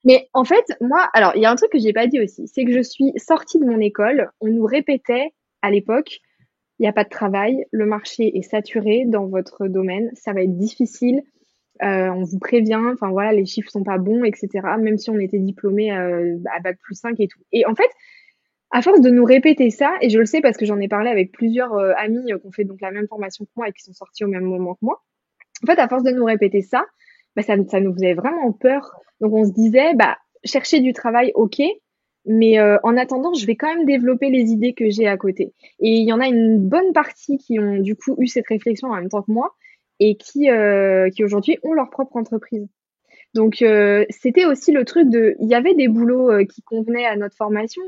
Mais en fait, moi, alors, il y a un truc que j'ai pas dit aussi, c'est que je suis sortie de mon école. On nous répétait à l'époque, il n'y a pas de travail, le marché est saturé dans votre domaine, ça va être difficile, on vous prévient, enfin voilà, les chiffres sont pas bons, etc. Même si on était diplômé à bac+5 et tout. Et en fait, à force de nous répéter ça, et je le sais parce que j'en ai parlé avec plusieurs amis qui ont fait donc la même formation que moi et qui sont sortis au même moment que moi. En fait, à force de nous répéter ça, bah, ça nous faisait vraiment peur. Donc on se disait, bah, chercher du travail, ok, mais en attendant, je vais quand même développer les idées que j'ai à côté. Et il y en a une bonne partie qui ont du coup eu cette réflexion en même temps que moi et qui aujourd'hui ont leur propre entreprise. Donc c'était aussi le truc de, il y avait des boulots qui convenaient à notre formation,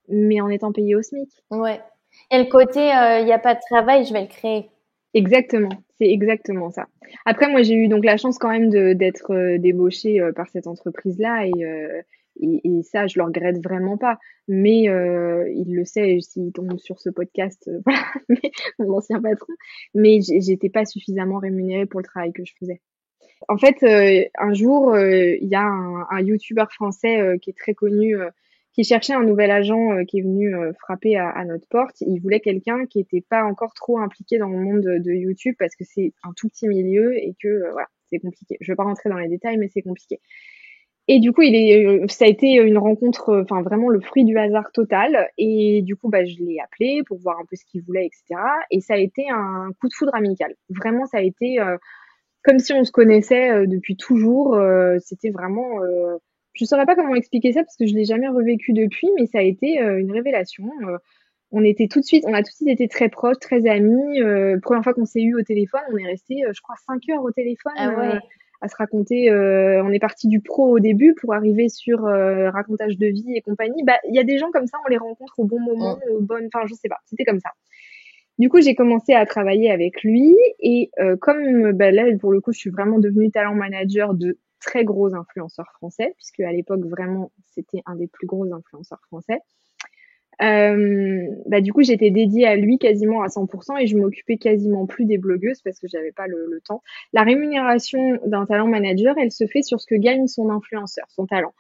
mais en étant payé au SMIC. Ouais. Et le côté, il n'y a pas de travail, je vais le créer. Exactement, c'est exactement ça. Après, moi, j'ai eu donc la chance quand même d'être débauchée par cette entreprise-là et ça, je le regrette vraiment pas. Mais il le sait s'il tombe sur ce podcast, voilà, mais, mon ancien patron. Mais j'étais pas suffisamment rémunérée pour le travail que je faisais. En fait, un jour, il y a un YouTuber français qui est très connu, qui cherchait un nouvel agent qui est venu frapper à notre porte. Il voulait quelqu'un qui n'était pas encore trop impliqué dans le monde de YouTube parce que c'est un tout petit milieu et que voilà, c'est compliqué. Je ne vais pas rentrer dans les détails, mais c'est compliqué. Et du coup, ça a été une rencontre, enfin vraiment le fruit du hasard total. Et du coup, bah, je l'ai appelé pour voir un peu ce qu'il voulait, etc. Et ça a été un coup de foudre amical. Vraiment, ça a été comme si on se connaissait depuis toujours. C'était vraiment, je saurais pas comment expliquer ça parce que je l'ai jamais revécu depuis, mais ça a été une révélation. On était tout de suite, on a tout de suite été très proches, très amis. Première fois qu'on s'est eu au téléphone, on est resté, je crois, 5 heures au téléphone Ah ouais. à se raconter. On est parti du pro au début pour arriver sur racontage de vie et compagnie. Bah, il y a des gens comme ça, on les rencontre au bon moment, Mm. au bon, enfin, je sais pas, c'était comme ça. Du coup, j'ai commencé à travailler avec lui et comme bah, là, pour le coup, je suis vraiment devenue talent manager de très gros influenceurs français, puisque à l'époque, vraiment, c'était un des plus gros influenceurs français. Bah, du coup, j'étais dédiée à lui quasiment à 100% et je m'occupais quasiment plus des blogueuses parce que j'avais pas le temps. La rémunération d'un talent manager, elle se fait sur ce que gagne son influenceur, son talent.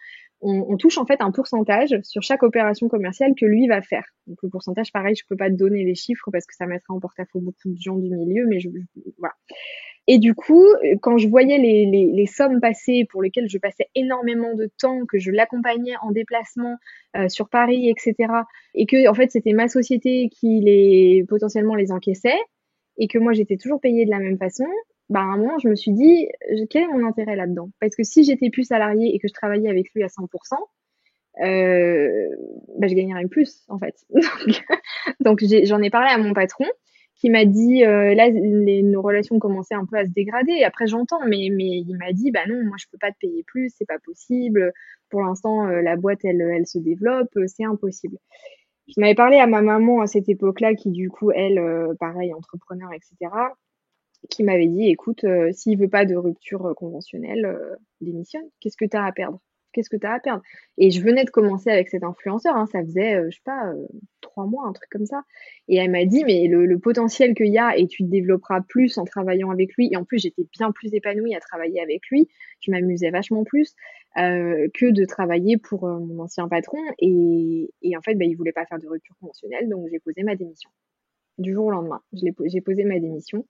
On touche en fait un pourcentage sur chaque opération commerciale que lui va faire. Donc le pourcentage, pareil, je peux pas te donner les chiffres parce que ça mettrait en porte-à-faux beaucoup de gens du milieu, mais voilà. Et du coup, quand je voyais les sommes passées pour lesquelles je passais énormément de temps, que je l'accompagnais en déplacement sur Paris, etc., et que en fait c'était ma société qui potentiellement les encaissait, et que moi j'étais toujours payée de la même façon, bah à un moment je me suis dit quel est mon intérêt là-dedans? Parce que si j'étais plus salariée et que je travaillais avec lui à 100%, euh, bah, je gagnerais plus en fait. Donc j'en ai parlé à mon patron qui m'a dit là nos relations commençaient un peu à se dégrader. Et après j'entends, mais il m'a dit bah non, moi je peux pas te payer plus, c'est pas possible. Pour l'instant la boîte elle se développe, c'est impossible. Je m'avais parlé à ma maman à cette époque-là qui du coup elle pareil entrepreneur etc. qui m'avait dit écoute s'il veut pas de rupture conventionnelle démissionne. Qu'est-ce que tu as à perdre? Qu'est-ce que tu as à perdre? Et je venais de commencer avec cet influenceur, hein, ça faisait, je sais pas, 3 mois, un truc comme ça. Et elle m'a dit, mais le potentiel qu'il y a, et tu te développeras plus en travaillant avec lui. Et en plus, j'étais bien plus épanouie à travailler avec lui. Je m'amusais vachement plus que de travailler pour mon ancien patron. Et en fait, bah, il voulait pas faire de rupture conventionnelle, donc j'ai posé ma démission. Du jour au lendemain, j'ai posé ma démission.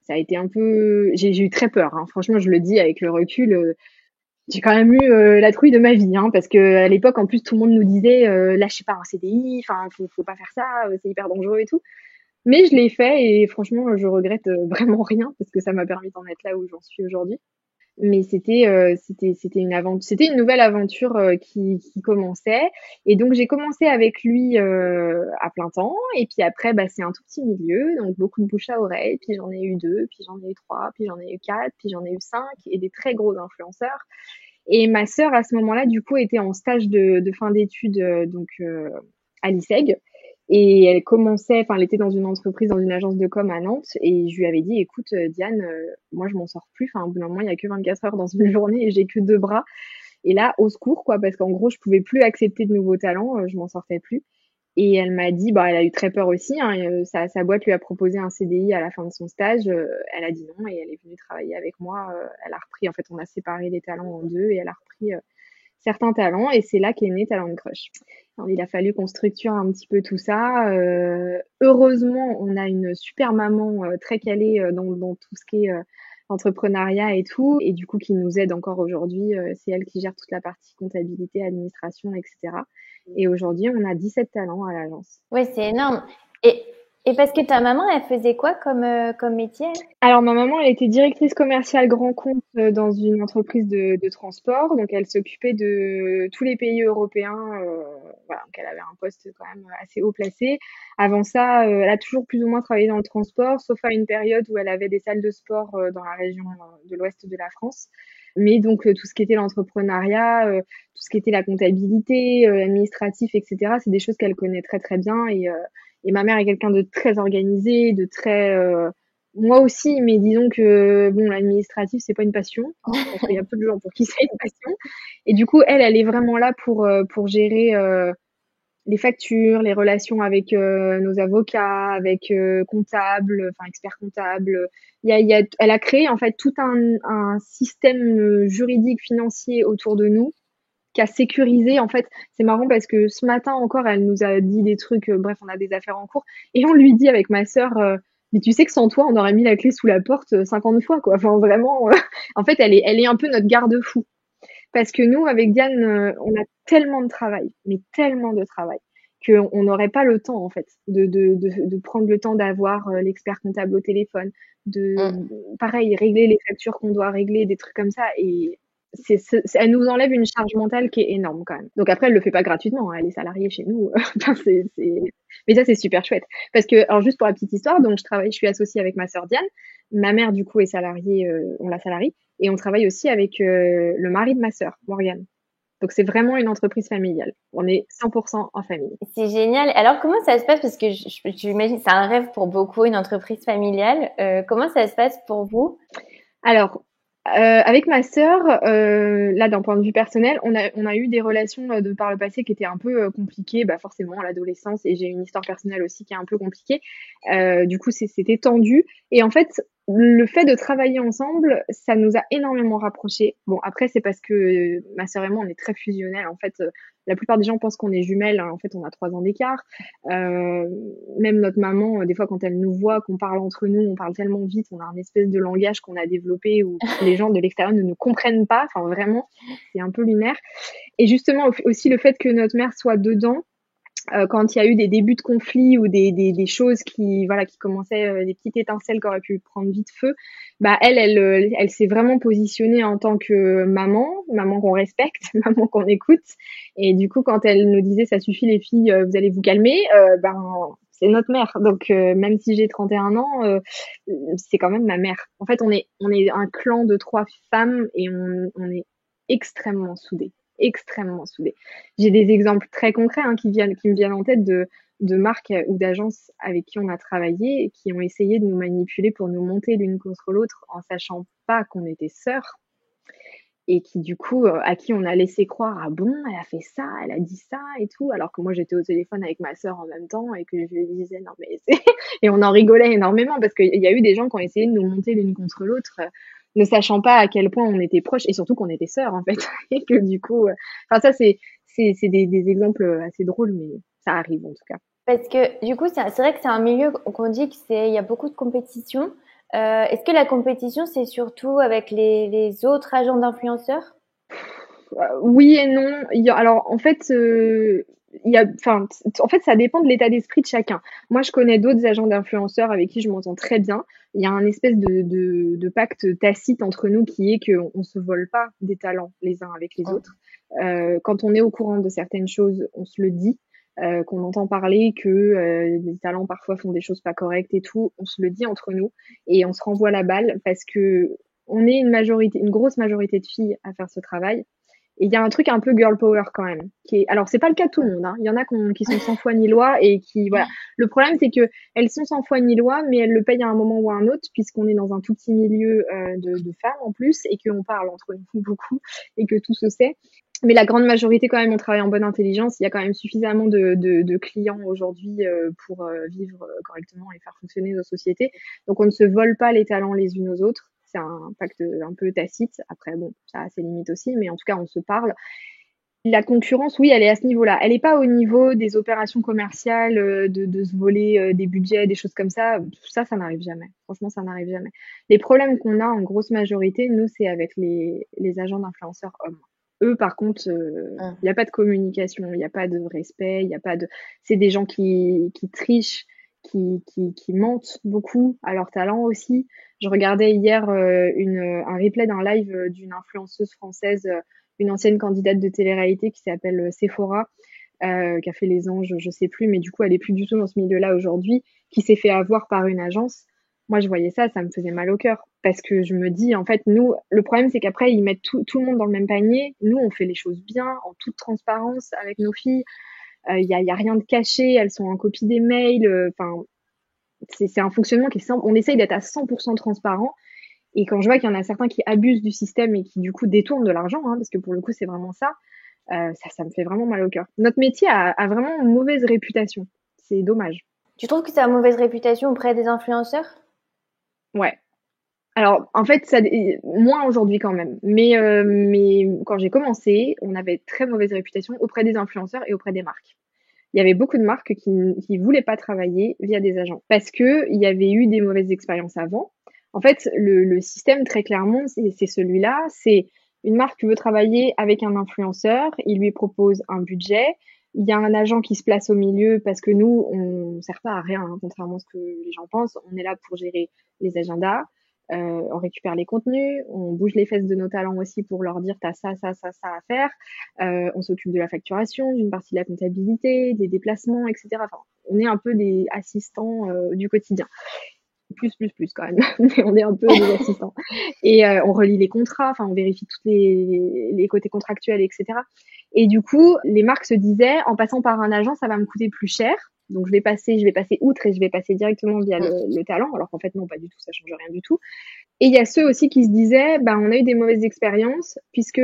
Ça a été un peu, j'ai eu très peur, hein. Franchement, je le dis avec le recul. J'ai quand même eu la trouille de ma vie, hein, parce que à l'époque, en plus, tout le monde nous disait lâchez pas un CDI, enfin, faut pas faire ça, c'est hyper dangereux et tout. Mais je l'ai fait et franchement, je regrette vraiment rien parce que ça m'a permis d'en être là où j'en suis aujourd'hui. Mais c'était une aventure, c'était une nouvelle aventure qui commençait. Et donc j'ai commencé avec lui à plein temps. Et puis après, bah, c'est un tout petit milieu, donc beaucoup de bouche à oreille. Puis j'en ai eu 2, puis j'en ai eu 3, puis j'en ai eu 4, puis j'en ai eu 5, et des très gros influenceurs. Et ma sœur, à ce moment-là, du coup, était en stage de fin d'études à l'ISEG. Et elle commençait, enfin, elle était dans une entreprise, dans une agence de com à Nantes. Et je lui avais dit, écoute, Diane, moi, je m'en sors plus. Enfin, au bout d'un moment, il y a que 24 heures dans une journée et j'ai que 2 bras. Et là, au secours, quoi, parce qu'en gros, je pouvais plus accepter de nouveaux talents, je m'en sortais plus. Et elle m'a dit, bah, elle a eu très peur aussi, hein, sa boîte lui a proposé un CDI à la fin de son stage, elle a dit non et elle est venue travailler avec moi. Elle a repris, en fait, on a séparé les talents en deux et elle a repris certains talents et c'est là qu'est né Talent Crush. Alors, il a fallu qu'on structure un petit peu tout ça. Heureusement, on a une super maman très calée dans tout ce qui est entrepreneuriat et tout, et du coup qui nous aide encore aujourd'hui. C'est elle qui gère toute la partie comptabilité, administration, etc. Et aujourd'hui, on a 17 talents à l'agence. Ouais, c'est énorme. Et, et parce que ta maman, elle faisait quoi comme métier? Alors, ma maman, elle était directrice commerciale grand compte dans une entreprise de transport. Donc, elle s'occupait de tous les pays européens. Voilà, donc elle avait un poste quand même assez haut placé. Avant ça, elle a toujours plus ou moins travaillé dans le transport, sauf à une période où elle avait des salles de sport dans la région de l'ouest de la France. Mais donc, tout ce qui était l'entrepreneuriat, tout ce qui était la comptabilité, administratif, etc., c'est des choses qu'elle connaît très, très bien. Et ma mère est quelqu'un de très organisé, de très moi aussi, mais disons que bon, l'administratif, c'est pas une passion, hein. Je pense qu'il y a peu de gens pour qui c'est une passion. Et du coup, elle est vraiment là pour gérer les factures, les relations avec nos avocats, avec comptables, enfin experts comptables. Elle a créé en fait tout un système juridique financier autour de nous qui a sécurisé. En fait, c'est marrant parce que ce matin encore, elle nous a dit des trucs. Bref, on a des affaires en cours et on lui dit avec ma sœur. Mais tu sais que sans toi, on aurait mis la clé sous la porte 50 fois, quoi. Enfin, vraiment. En fait, elle est un peu notre garde-fou. Parce que nous, avec Diane, on a tellement de travail, mais tellement de travail, qu'on n'aurait pas le temps, en fait, de prendre le temps d'avoir l'expert comptable au téléphone, pareil, régler les factures qu'on doit régler, des trucs comme ça. Et elle nous enlève une charge mentale qui est énorme quand même. Donc après, elle le fait pas gratuitement, hein, elle est salariée chez nous. Enfin, mais ça, c'est super chouette. Parce que, alors juste pour la petite histoire, donc je suis associée avec ma sœur Diane. Ma mère, du coup, est salariée, on la salarie. Et on travaille aussi avec le mari de ma sœur, Morgane. Donc c'est vraiment une entreprise familiale. On est 100% en famille. C'est génial. Alors, comment ça se passe? Parce que j'imagine c'est un rêve pour beaucoup, une entreprise familiale. Comment ça se passe pour vous? Alors, avec ma sœur, là d'un point de vue personnel, on a eu des relations de par le passé qui étaient un peu compliquées, bah forcément à l'adolescence, et j'ai une histoire personnelle aussi qui est un peu compliquée. Du coup, c'était tendu. Et en fait, le fait de travailler ensemble, ça nous a énormément rapprochés. Bon, après, c'est parce que ma sœur et moi, on est très fusionnels. En fait, la plupart des gens pensent qu'on est jumelles. En fait, on a 3 ans d'écart. Même notre maman, des fois, quand elle nous voit, qu'on parle entre nous, on parle tellement vite, on a un espèce de langage qu'on a développé où les gens de l'extérieur ne nous comprennent pas. Enfin, vraiment, c'est un peu lunaire. Et justement, aussi le fait que notre mère soit dedans, quand il y a eu des débuts de conflits ou des choses qui commençaient, des petites étincelles qui auraient pu prendre vite feu, bah elle s'est vraiment positionnée en tant que maman qu'on respecte, maman qu'on écoute. Et du coup, quand elle nous disait ça suffit les filles, vous allez vous calmer, ben c'est notre mère. Donc même si j'ai 31 ans, c'est quand même ma mère. En fait, on est un clan de 3 femmes et on est extrêmement soudés, extrêmement soudés. J'ai des exemples très concrets qui me viennent en tête de marques ou d'agences avec qui on a travaillé et qui ont essayé de nous manipuler pour nous monter l'une contre l'autre en sachant pas qu'on était sœurs et qui du coup à qui on a laissé croire ah bon elle a fait ça, elle a dit ça et tout, alors que moi j'étais au téléphone avec ma sœur en même temps et que je lui disais non mais et on en rigolait énormément parce qu'il y a eu des gens qui ont essayé de nous monter l'une contre l'autre ne sachant pas à quel point on était proches et surtout qu'on était sœurs en fait et que du coup enfin ça c'est des exemples assez drôles mais ça arrive en tout cas. Parce que du coup, c'est vrai que c'est un milieu qu'on dit il y a beaucoup de compétition. Est-ce que la compétition, c'est surtout avec les autres agents d'influenceurs? Oui et non. Alors en fait, en fait, ça dépend de l'état d'esprit de chacun. Moi, je connais d'autres agents d'influenceurs avec qui je m'entends très bien. Il y a un espèce de pacte tacite entre nous qui est qu'on se vole pas des talents les uns avec les autres. Quand on est au courant de certaines choses, on se le dit. Qu'on entend parler que les talents parfois font des choses pas correctes et tout, on se le dit entre nous et on se renvoie la balle parce que on est une grosse majorité de filles à faire ce travail. Et il y a un truc un peu girl power quand même. Alors c'est pas le cas de tout le monde, hein. Il y en a qui sont sans foi ni loi et qui, voilà. Le problème c'est que elles sont sans foi ni loi, mais elles le payent à un moment ou à un autre puisqu'on est dans un tout petit milieu de femmes en plus et qu'on parle entre nous beaucoup et que tout se sait. Mais la grande majorité, quand même, on travaille en bonne intelligence. Il y a quand même suffisamment de clients aujourd'hui pour vivre correctement et faire fonctionner nos sociétés. Donc, on ne se vole pas les talents les unes aux autres. C'est un pacte un peu tacite. Après, bon, ça a ses limites aussi, mais en tout cas, on se parle. La concurrence, oui, elle est à ce niveau-là. Elle n'est pas au niveau des opérations commerciales, de se voler des budgets, des choses comme ça. Ça n'arrive jamais. Franchement, ça n'arrive jamais. Les problèmes qu'on a en grosse majorité, nous, c'est avec les agents d'influenceurs hommes. Eux, par contre, il n'y a pas de communication, il n'y a pas de respect, il n'y a pas de. C'est des gens qui trichent, qui mentent beaucoup à leur talent aussi. Je regardais hier un replay d'un live d'une influenceuse française, une ancienne candidate de télé-réalité qui s'appelle Sephora, qui a fait Les Anges, je sais plus, mais du coup, elle est plus du tout dans ce milieu-là aujourd'hui, qui s'est fait avoir par une agence. Moi, je voyais ça me faisait mal au cœur. Parce que je me dis, en fait, nous, le problème, c'est qu'après, ils mettent tout le monde dans le même panier. Nous, on fait les choses bien, en toute transparence avec nos filles. Il y a rien de caché, elles sont en copie des mails. Enfin, c'est un fonctionnement qui est simple. On essaye d'être à 100% transparent. Et quand je vois qu'il y en a certains qui abusent du système et qui, du coup, détournent de l'argent, hein, parce que pour le coup, c'est vraiment ça, ça me fait vraiment mal au cœur. Notre métier a vraiment une mauvaise réputation. C'est dommage. Tu trouves que ça a une mauvaise réputation auprès des influenceurs ? Ouais. Alors, en fait, moins aujourd'hui quand même. Mais quand j'ai commencé, on avait très mauvaise réputation auprès des influenceurs et auprès des marques. Il y avait beaucoup de marques qui voulaient pas travailler via des agents parce que il y avait eu des mauvaises expériences avant. En fait, le système, très clairement, c'est celui-là. C'est une marque qui veut travailler avec un influenceur, il lui propose un budget. Il y a un agent qui se place au milieu parce que nous, on sert pas à rien, hein, contrairement à ce que les gens pensent. On est là pour gérer les agendas. On récupère les contenus, on bouge les fesses de nos talents aussi pour leur dire t'as ça à faire. On s'occupe de la facturation, d'une partie de la comptabilité, des déplacements, etc. Enfin, on est un peu des assistants du quotidien. Plus quand même, mais on est un peu des assistants. Et on relit les contrats, enfin on vérifie tous les côtés contractuels, etc. Et du coup, les marques se disaient, en passant par un agent, ça va me coûter plus cher. Donc je vais passer outre et je vais passer directement via le talent, alors qu'en fait non, pas du tout, ça change rien du tout. Et il y a ceux aussi qui se disaient, on a eu des mauvaises expériences puisque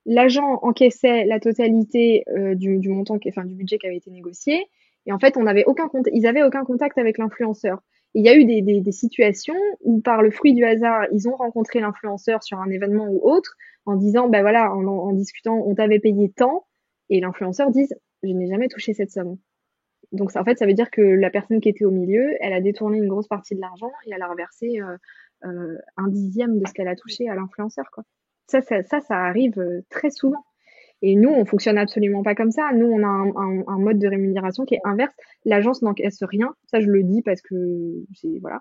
l'agent encaissait la totalité du montant, du budget qui avait été négocié, et en fait ils avaient aucun contact avec l'influenceur. Il y a eu des situations où par le fruit du hasard, ils ont rencontré l'influenceur sur un événement ou autre en disant, voilà, en discutant, on t'avait payé tant, et l'influenceur dit, je n'ai jamais touché cette somme. Donc en fait, ça veut dire que la personne qui était au milieu, elle a détourné une grosse partie de l'argent et elle a reversé un dixième de ce qu'elle a touché à l'influenceur, quoi. Ça arrive très souvent. Et nous, on fonctionne absolument pas comme ça. Nous, on a un mode de rémunération qui est inverse. L'agence n'encaisse rien. Ça, je le dis parce que voilà.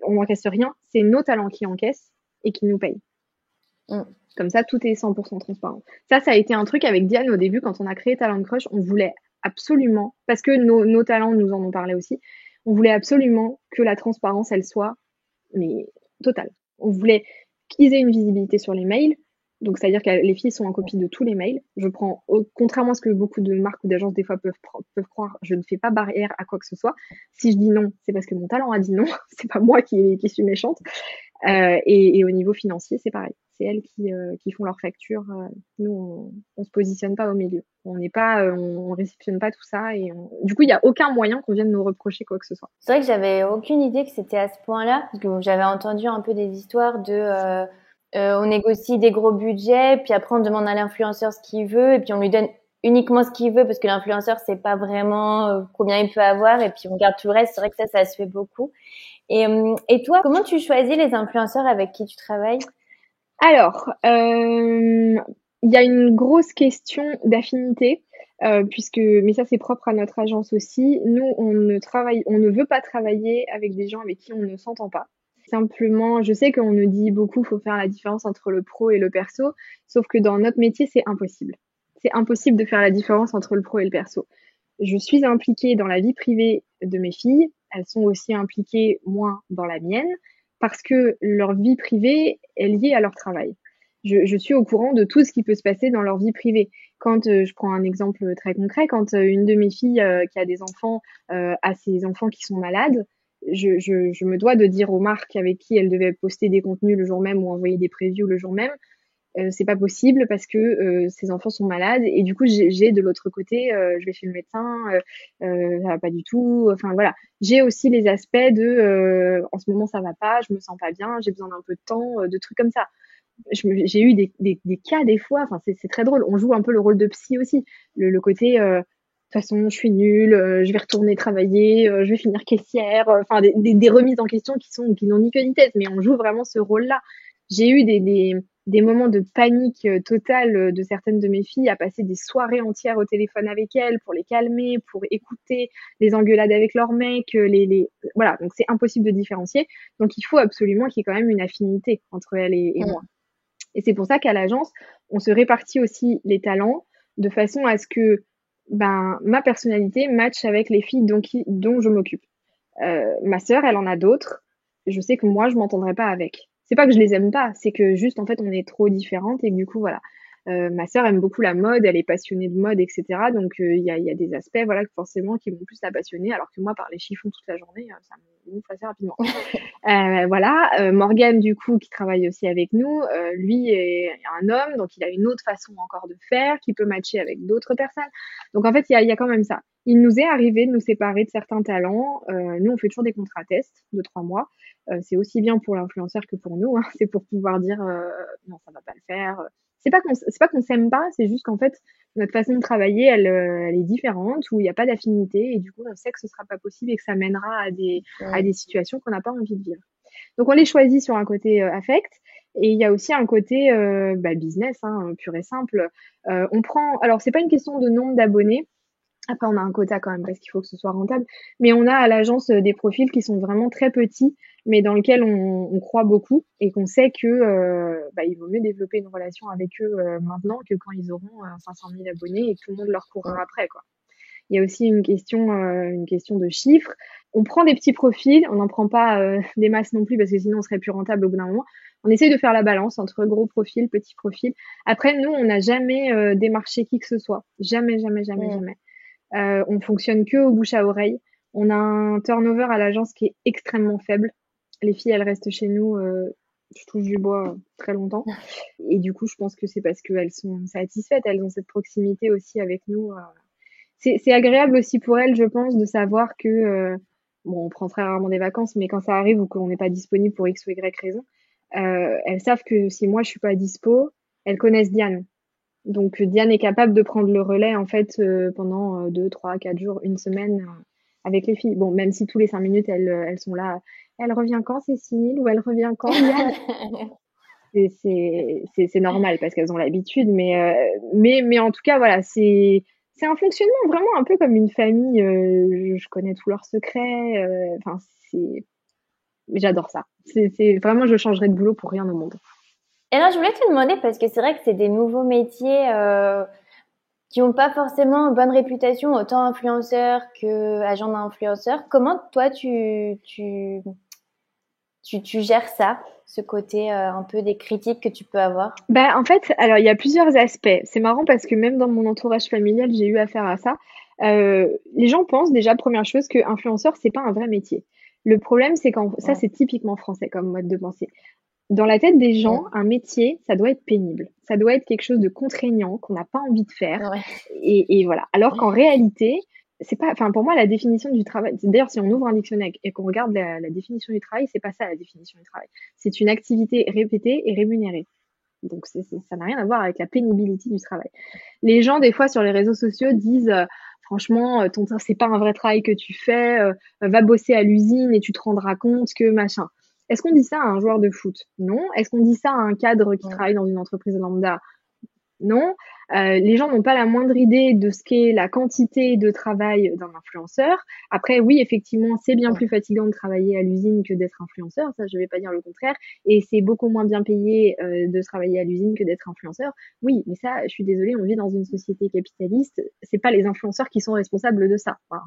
On n'encaisse rien. C'est nos talents qui encaissent et qui nous payent. Comme ça, tout est 100% transparent. Ça a été un truc avec Diane au début, quand on a créé Talent Crush, on voulait absolument, parce que nos talents nous en ont parlé aussi, on voulait absolument que la transparence, elle soit, mais totale. On voulait qu'ils aient une visibilité sur les mails. Donc, c'est-à-dire que les filles sont en copie de tous les mails. Contrairement à ce que beaucoup de marques ou d'agences des fois peuvent croire, je ne fais pas barrière à quoi que ce soit. Si je dis non, c'est parce que mon talent a dit non. C'est pas moi qui suis méchante. Et au niveau financier, c'est pareil. C'est elles qui font leurs factures. Nous, on se positionne pas au milieu. On réceptionne pas tout ça. Et du coup, il y a aucun moyen qu'on vienne nous reprocher quoi que ce soit. C'est vrai que j'avais aucune idée que c'était à ce point-là, parce que j'avais entendu un peu des histoires de on négocie des gros budgets, puis après on demande à l'influenceur ce qu'il veut, et puis on lui donne uniquement ce qu'il veut parce que l'influenceur sait pas vraiment combien il peut avoir, et puis on garde tout le reste. C'est vrai que ça se fait beaucoup. Et toi, comment tu choisis les influenceurs avec qui tu travailles ? Alors, il y a une grosse question d'affinité. mais ça c'est propre à notre agence aussi. Nous, on ne veut pas travailler avec des gens avec qui on ne s'entend pas. Simplement, je sais qu'on nous dit beaucoup, faut faire la différence entre le pro et le perso, sauf que dans notre métier, c'est impossible. C'est impossible de faire la différence entre le pro et le perso. Je suis impliquée dans la vie privée de mes filles, elles sont aussi impliquées moins dans la mienne, parce que leur vie privée est liée à leur travail. Je suis au courant de tout ce qui peut se passer dans leur vie privée. Quand je prends un exemple très concret, quand une de mes filles qui a des enfants a ses enfants qui sont malades, je me dois de dire aux marques avec qui elles devaient poster des contenus le jour même ou envoyer des previews le jour même, c'est pas possible parce que ces enfants sont malades et du coup j'ai de l'autre côté je vais chez le médecin, ça va pas du tout, enfin voilà, j'ai aussi les aspects de en ce moment ça va pas, je me sens pas bien, j'ai besoin d'un peu de temps, de trucs comme ça. J'ai eu des cas des fois, enfin c'est très drôle, on joue un peu le rôle de psy aussi, le côté de toute façon je suis nulle, je vais retourner travailler, je vais finir caissière, enfin des remises en question qui n'ont ni queue ni tête, mais on joue vraiment ce rôle-là. J'ai eu des moments de panique totale de certaines de mes filles à passer des soirées entières au téléphone avec elles pour les calmer, pour écouter les engueulades avec leurs mecs, voilà, donc c'est impossible de différencier. Donc il faut absolument qu'il y ait quand même une affinité entre elles et moi. Et c'est pour ça qu'à l'agence, on se répartit aussi les talents de façon à ce que ma personnalité matche avec les filles dont je m'occupe. Ma sœur, elle en a d'autres. Je sais que moi, je m'entendrai pas avec. C'est pas que je les aime pas, c'est que juste en fait, on est trop différentes et que du coup, voilà. Ma sœur aime beaucoup la mode, elle est passionnée de mode, etc. Donc il y a des aspects, voilà, forcément, qui vont plus la passionner, alors que moi, parler chiffon toute la journée, ça me gonfle assez rapidement. Voilà, Morgan du coup qui travaille aussi avec nous, lui est un homme, donc il a une autre façon encore de faire qui peut matcher avec d'autres personnes. Donc en fait, il y a quand même ça. Il nous est arrivé de nous séparer de certains talents. Nous, on fait toujours des contrats tests de 3 mois. C'est aussi bien pour l'influenceur que pour nous. Hein. C'est pour pouvoir dire non, ça va pas le faire. C'est pas qu'on s'aime pas, c'est juste qu'en fait notre façon de travailler, elle est différente, où il n'y a pas d'affinité et du coup on sait que ce sera pas possible et que ça mènera à des situations qu'on n'a pas envie de vivre. Donc on les choisit sur un côté affect et il y a aussi un côté business, hein, pur et simple. On prend, alors c'est pas une question de nombre d'abonnés. Après, on a un quota quand même parce qu'il faut que ce soit rentable. Mais on a à l'agence des profils qui sont vraiment très petits, mais dans lesquels on croit beaucoup et qu'on sait que il vaut mieux développer une relation avec eux maintenant que quand ils auront 500 000 abonnés et que tout le monde leur courra après, quoi. Il y a aussi une question de chiffres. On prend des petits profils, on n'en prend pas des masses non plus parce que sinon on serait plus rentable au bout d'un moment. On essaye de faire la balance entre gros profils, petits profils. Après, nous, on n'a jamais démarché qui que ce soit. Jamais, jamais, jamais, jamais. On fonctionne que au bouche à oreille. On a un turnover à l'agence qui est extrêmement faible. Les filles, elles restent chez nous, je touche du bois très longtemps. Et du coup, je pense que c'est parce qu'elles sont satisfaites. Elles ont cette proximité aussi avec nous. C'est agréable aussi pour elles, je pense, de savoir que on prend très rarement des vacances, mais quand ça arrive ou qu'on n'est pas disponible pour X ou Y raison, elles savent que si moi je suis pas dispo, elles connaissent Diane. Donc Diane est capable de prendre le relais en fait pendant 2, 3, 4 jours, une semaine avec les filles. Bon, même si tous les 5 minutes elles sont là. Elle revient quand Cécile ou elle revient quand Diane? C'est normal parce qu'elles ont l'habitude, mais en tout cas voilà, c'est un fonctionnement vraiment un peu comme une famille. Je connais tous leurs secrets. Enfin, j'adore ça. C'est vraiment, je changerais de boulot pour rien au monde. Et là, je voulais te demander, parce que c'est vrai que c'est des nouveaux métiers qui n'ont pas forcément une bonne réputation, autant influenceur que agent d'influenceur. Comment toi, tu gères ça, ce côté un peu des critiques que tu peux avoir? En fait, alors il y a plusieurs aspects. C'est marrant parce que même dans mon entourage familial, j'ai eu affaire à ça. Les gens pensent déjà, première chose, que influenceur, c'est pas un vrai métier. Le problème, c'est ça, c'est typiquement français comme mode de pensée. Dans la tête des gens, un métier, ça doit être pénible. Ça doit être quelque chose de contraignant, qu'on n'a pas envie de faire. Ouais. Et voilà. Alors qu'en réalité, c'est pas, enfin, pour moi, la définition du travail, d'ailleurs, si on ouvre un dictionnaire et qu'on regarde la définition du travail, c'est pas ça la définition du travail. C'est une activité répétée et rémunérée. Donc, ça n'a rien à voir avec la pénibilité du travail. Les gens, des fois, sur les réseaux sociaux, disent, franchement, c'est pas un vrai travail que tu fais, va bosser à l'usine et tu te rendras compte que machin. Est-ce qu'on dit ça à un joueur de foot? Non. Est-ce qu'on dit ça à un cadre qui travaille dans une entreprise lambda? Non. Les gens n'ont pas la moindre idée de ce qu'est la quantité de travail d'un influenceur. Après, oui, effectivement, c'est bien plus fatigant de travailler à l'usine que d'être influenceur, ça je vais pas dire le contraire, et c'est beaucoup moins bien payé de travailler à l'usine que d'être influenceur. Oui, mais ça, je suis désolée, on vit dans une société capitaliste, c'est pas les influenceurs qui sont responsables de ça. Enfin,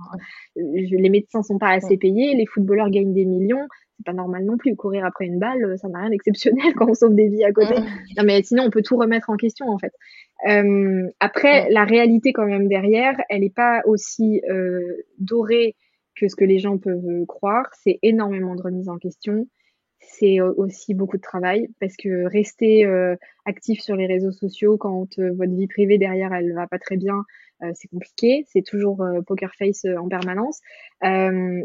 les médecins sont pas assez payés, les footballeurs gagnent des millions, c'est pas normal non plus. Courir après une balle, ça n'a rien d'exceptionnel quand on sauve des vies à côté. Non, mais sinon, on peut tout remettre en question, en fait. Après, la réalité quand même derrière, elle n'est pas aussi dorée que ce que les gens peuvent croire. C'est énormément de remise en question. C'est aussi beaucoup de travail parce que rester actif sur les réseaux sociaux quand votre vie privée derrière elle va pas très bien, c'est compliqué. C'est toujours poker face en permanence.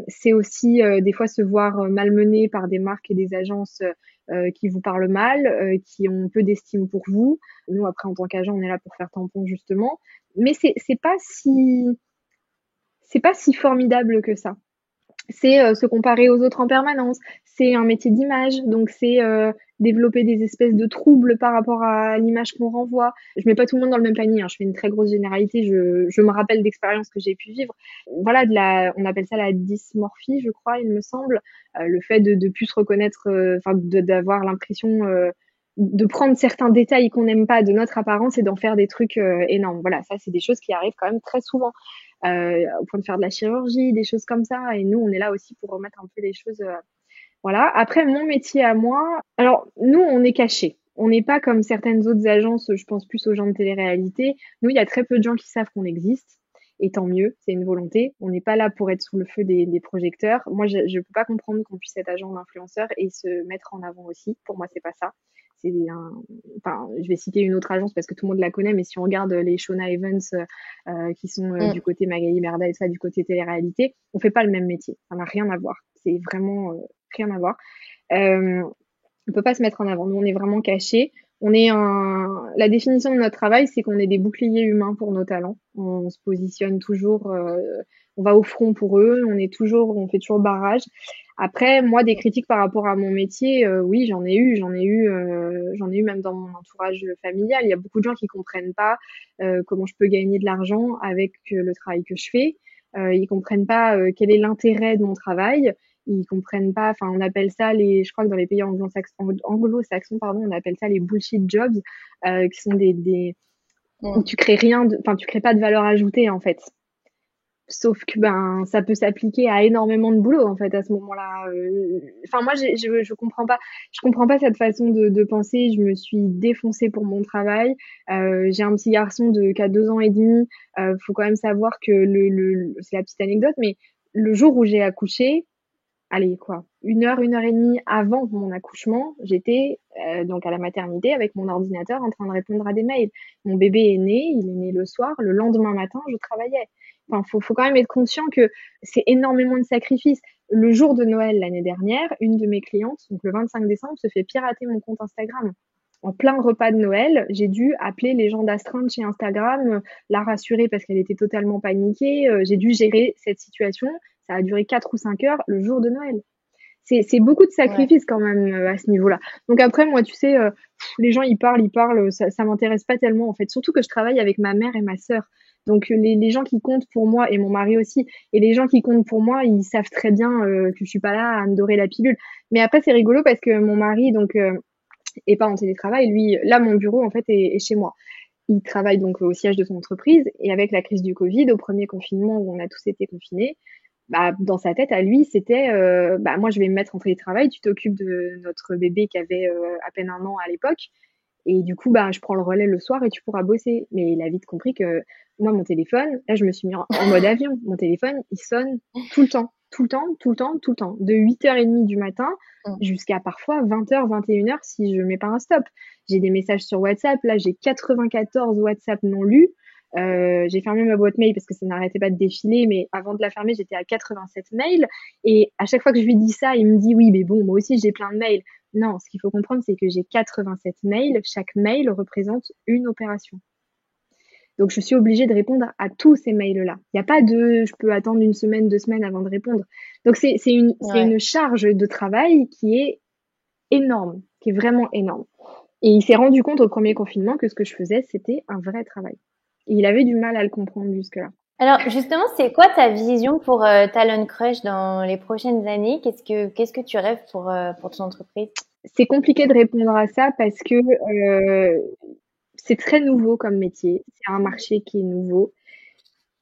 C'est aussi des fois se voir malmené par des marques et des agences qui vous parlent mal, qui ont peu d'estime pour vous. Nous après en tant qu'agent on est là pour faire tampon justement, mais c'est pas si formidable que ça. C'est se comparer aux autres en permanence, c'est un métier d'image, donc c'est développer des espèces de troubles par rapport à l'image qu'on renvoie. Je mets pas tout le monde dans le même panier, hein, je fais une très grosse généralité, je me rappelle d'expériences que j'ai pu vivre. Voilà, on appelle ça la dysmorphie, je crois, il me semble, le fait de plus se reconnaître, enfin d'avoir l'impression de prendre certains détails qu'on n'aime pas de notre apparence et d'en faire des trucs énormes. Voilà, ça c'est des choses qui arrivent quand même très souvent au point de faire de la chirurgie, des choses comme ça. Et nous, on est là aussi pour remettre un peu les choses. Voilà. Après, mon métier à moi, alors nous, on est cachés. On n'est pas comme certaines autres agences, je pense plus aux gens de télé-réalité. Nous, il y a très peu de gens qui savent qu'on existe. Et tant mieux, c'est une volonté. On n'est pas là pour être sous le feu des projecteurs. Moi, je ne peux pas comprendre qu'on puisse être agent d'influenceur et se mettre en avant aussi. Pour moi, c'est pas ça. Enfin, je vais citer une autre agence parce que tout le monde la connaît, mais si on regarde les Shona Evans qui sont du côté Magali Merda et ça, du côté télé-réalité, on fait pas le même métier. Ça n'a rien à voir. C'est vraiment rien à voir. On peut pas se mettre en avant. Nous, on est vraiment cachés. La définition de notre travail, c'est qu'on est des boucliers humains pour nos talents. On se positionne toujours, on va au front pour eux. On fait toujours barrage. Après, moi, des critiques par rapport à mon métier, oui, j'en ai eu même dans mon entourage familial. Il y a beaucoup de gens qui comprennent pas comment je peux gagner de l'argent avec le travail que je fais. Ils comprennent pas quel est l'intérêt de mon travail. Ils comprennent pas, enfin, on appelle ça je crois que dans les pays anglo-saxons, pardon, on appelle ça les bullshit jobs, qui sont où tu crées tu crées pas de valeur ajoutée, en fait. Sauf que, ça peut s'appliquer à énormément de boulot, en fait, à ce moment-là. Enfin, moi, je comprends pas cette façon de penser. Je me suis défoncée pour mon travail. J'ai un petit garçon qui a 2 ans et demi. Faut quand même savoir que c'est la petite anecdote, mais le jour où j'ai accouché, allez quoi, 1 heure et demie avant mon accouchement, j'étais donc à la maternité avec mon ordinateur en train de répondre à des mails. Mon bébé il est né le soir, le lendemain matin, je travaillais. Enfin, faut quand même être conscient que c'est énormément de sacrifices. Le jour de Noël l'année dernière, une de mes clientes, donc le 25 décembre, se fait pirater mon compte Instagram. En plein repas de Noël, j'ai dû appeler les gens d'astreinte chez Instagram, la rassurer parce qu'elle était totalement paniquée. J'ai dû gérer cette situation. Ça a duré 4 ou 5 heures le jour de Noël. C'est beaucoup de sacrifices quand même à ce niveau-là. Donc après, moi, tu sais, les gens, ils parlent, ça m'intéresse pas tellement en fait. Surtout que je travaille avec ma mère et ma sœur. Donc les gens qui comptent pour moi, et mon mari aussi, et les gens qui comptent pour moi, ils savent très bien que je suis pas là à me dorer la pilule. Mais après, c'est rigolo parce que mon mari, donc, est pas en télétravail. Lui, là, mon bureau, en fait, est chez moi. Il travaille donc au siège de son entreprise et avec la crise du Covid, au premier confinement où on a tous été confinés, dans sa tête à lui, c'était moi je vais me mettre en télétravail, tu t'occupes de notre bébé qui avait à peine 1 an à l'époque et du coup je prends le relais le soir et tu pourras bosser. Mais il a vite compris que moi mon téléphone, là je me suis mis en mode avion. Mon téléphone, il sonne tout le temps, tout le temps, tout le temps, tout le temps, de 8h30 du matin jusqu'à parfois 20h, 21h si je mets pas un stop. J'ai des messages sur WhatsApp, là j'ai 94 WhatsApp non lus. J'ai fermé ma boîte mail parce que ça n'arrêtait pas de défiler, mais avant de la fermer, j'étais à 87 mails. Et à chaque fois que je lui dis ça, il me dit oui, mais bon, moi aussi j'ai plein de mails. Non, ce qu'il faut comprendre, c'est que j'ai 87 mails. Chaque mail représente une opération. Donc, je suis obligée de répondre à tous ces mails-là. Il n'y a pas je peux attendre 1 semaine, 2 semaines avant de répondre. Donc, c'est une charge de travail qui est énorme, qui est vraiment énorme. Et il s'est rendu compte au premier confinement que ce que je faisais, c'était un vrai travail. Et il avait du mal à le comprendre jusque-là. Alors justement, c'est quoi ta vision pour Talent Crush dans les prochaines années? Qu'est-ce que tu rêves pour ton entreprise? C'est compliqué de répondre à ça parce que c'est très nouveau comme métier. C'est un marché qui est nouveau.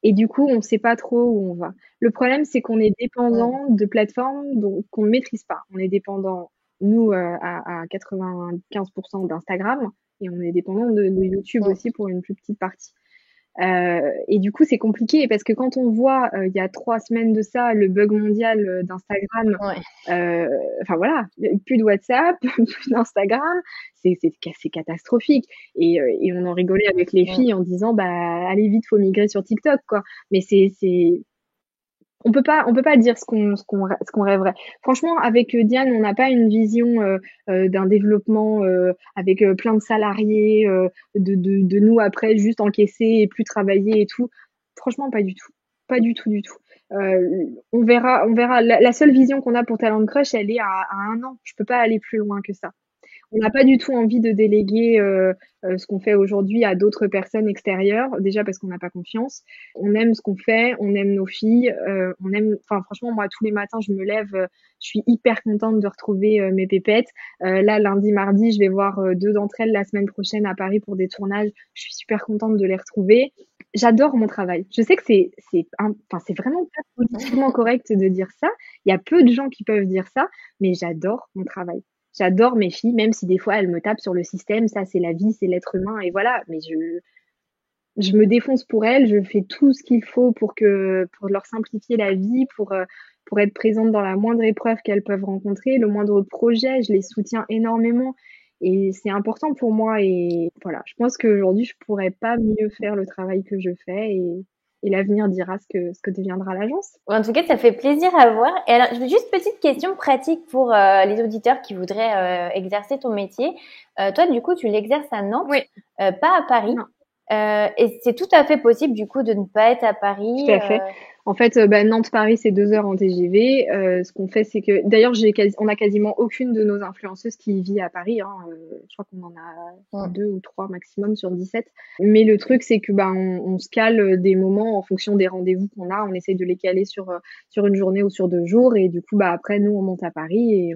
Et du coup, on ne sait pas trop où on va. Le problème, c'est qu'on est Mm. dépendant de plateformes qu'on ne maîtrise pas. On est dépendant, nous, à 95% d'Instagram et on est dépendant de YouTube Mm. aussi pour une plus petite partie. Et du coup, c'est compliqué parce que quand on voit, il y a 3 semaines de ça, le bug mondial d'Instagram, Ouais. euh, enfin voilà, plus de WhatsApp, plus d'Instagram, c'est catastrophique. Et on en rigolait avec les Mm. filles en disant, bah, allez vite, faut migrer sur TikTok, quoi. Mais on peut pas dire ce qu'on rêverait. Franchement, avec Diane, on n'a pas une vision d'un développement avec plein de salariés, de nous après juste encaisser et plus travailler et tout. Franchement, pas du tout, pas du tout, du tout. On verra, on verra. La seule vision qu'on a pour Talent Crush, elle est à 1 an. Je peux pas aller plus loin que ça. On n'a pas du tout envie de déléguer ce qu'on fait aujourd'hui à d'autres personnes extérieures, déjà parce qu'on n'a pas confiance. On aime ce qu'on fait, on aime nos filles, on aime. Enfin, franchement, moi, tous les matins, je me lève, je suis hyper contente de retrouver mes pépettes. Là, lundi, mardi, je vais voir 2 d'entre elles la semaine prochaine à Paris pour des tournages. Je suis super contente de les retrouver. J'adore mon travail. Je sais que enfin, c'est vraiment pas politiquement correct de dire ça. Il y a peu de gens qui peuvent dire ça, mais j'adore mon travail. J'adore mes filles, même si des fois elles me tapent sur le système, ça c'est la vie, c'est l'être humain, et voilà. Mais je me défonce pour elles, je fais tout ce qu'il faut pour leur simplifier la vie, pour être présente dans la moindre épreuve qu'elles peuvent rencontrer, le moindre projet, je les soutiens énormément. Et c'est important pour moi. Et voilà, je pense qu'aujourd'hui, je pourrais pas mieux faire le travail que je fais. Et l'avenir dira ce que deviendra l'agence. En tout cas, ça fait plaisir à voir. Et alors, juste petite question pratique pour les auditeurs qui voudraient exercer ton métier. Toi, du coup, tu l'exerces à Nantes, Oui, pas à Paris. non. Et c'est tout à fait possible, du coup, de ne pas être à Tout Paris. à fait. En fait, bah, Nantes-Paris, c'est 2 heures en TGV. Ce qu'on fait, c'est que, d'ailleurs, on a quasiment aucune de nos influenceuses qui vit à Paris, hein. Je crois qu'on en a Mm. 2 ou 3 maximum sur 17. Mais le truc, c'est que, bah, on se cale des moments en fonction des rendez-vous qu'on a. On essaye de les caler sur une journée ou sur 2 jours. Et du coup, bah, après, nous, on monte à Paris et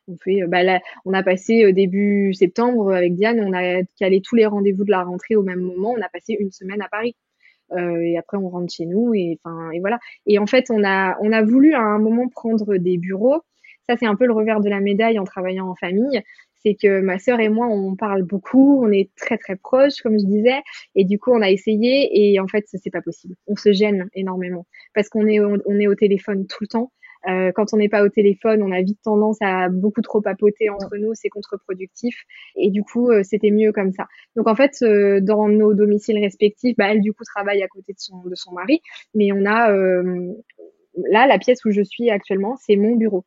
on fait, bah, là, on a passé début septembre avec Diane, on a calé tous les rendez-vous de la rentrée au même moment. On a passé une semaine à Paris. Et après on rentre chez nous et enfin et voilà. Et en fait on a voulu à un moment prendre des bureaux. Ça c'est un peu le revers de la médaille en travaillant en famille, c'est que ma sœur et moi on parle beaucoup, on est très très proches comme je disais, et du coup on a essayé et en fait c'est pas possible. On se gêne énormément parce on est au téléphone tout le temps. Quand on n'est pas au téléphone, on a vite tendance à beaucoup trop papoter entre nous, c'est contre-productif. Et du coup, c'était mieux comme ça. Donc en fait, dans nos domiciles respectifs, bah, elle du coup travaille à côté de son mari, mais on a là la pièce où je suis actuellement, c'est mon bureau.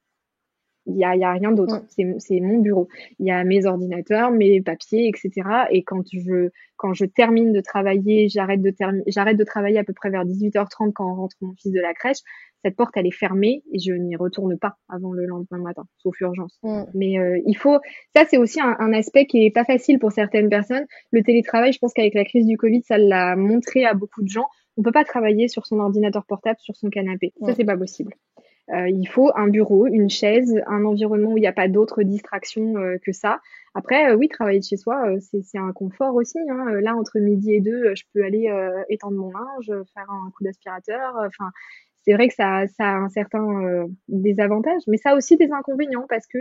Il y a rien d'autre. Mm. C'est mon bureau. Il y a mes ordinateurs, mes papiers, etc. Et quand je termine de travailler, j'arrête de travailler à peu près vers 18h30 quand rentre mon fils de la crèche. Cette porte, elle est fermée et je n'y retourne pas avant le lendemain matin, sauf urgence. Mm. Mais ça c'est aussi un aspect qui est pas facile pour certaines personnes. Le télétravail, je pense qu'avec la crise du Covid, ça l'a montré à beaucoup de gens. On peut pas travailler sur son ordinateur portable, sur son canapé. Ça, Mm. c'est pas possible. Il faut un bureau, une chaise, un environnement où il n'y a pas d'autres distractions que ça. Après, oui, travailler de chez soi, c'est un confort aussi, hein. Là, entre midi et deux, je peux aller étendre mon linge, faire un coup d'aspirateur. Enfin, c'est vrai que ça a un certain désavantage, mais ça a aussi des inconvénients parce que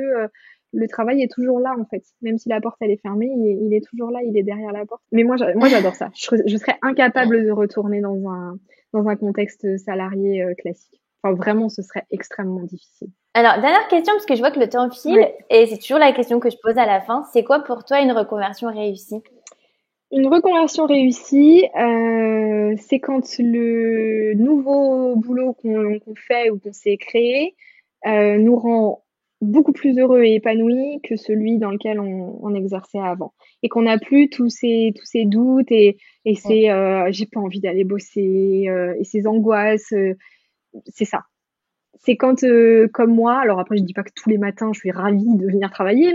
le travail est toujours là en fait. Même si la porte elle est fermée, il est toujours là, il est derrière la porte. Mais moi j'adore ça. Je serais incapable de retourner dans un contexte salarié classique. Enfin, vraiment, ce serait extrêmement difficile. Alors, dernière question, parce que je vois que le temps file, Ouais. et c'est toujours la question que je pose à la fin. C'est quoi pour toi une reconversion réussie? Une reconversion réussie, c'est quand le nouveau boulot qu'on fait ou qu'on s'est créé nous rend beaucoup plus heureux et épanouis que celui dans lequel on exerçait avant. Et qu'on n'a plus tous ces doutes et Mm. j'ai pas envie d'aller bosser et ces angoisses. C'est ça. c'est quand, comme moi, alors après je dis pas que tous les matins je suis ravie de venir travailler,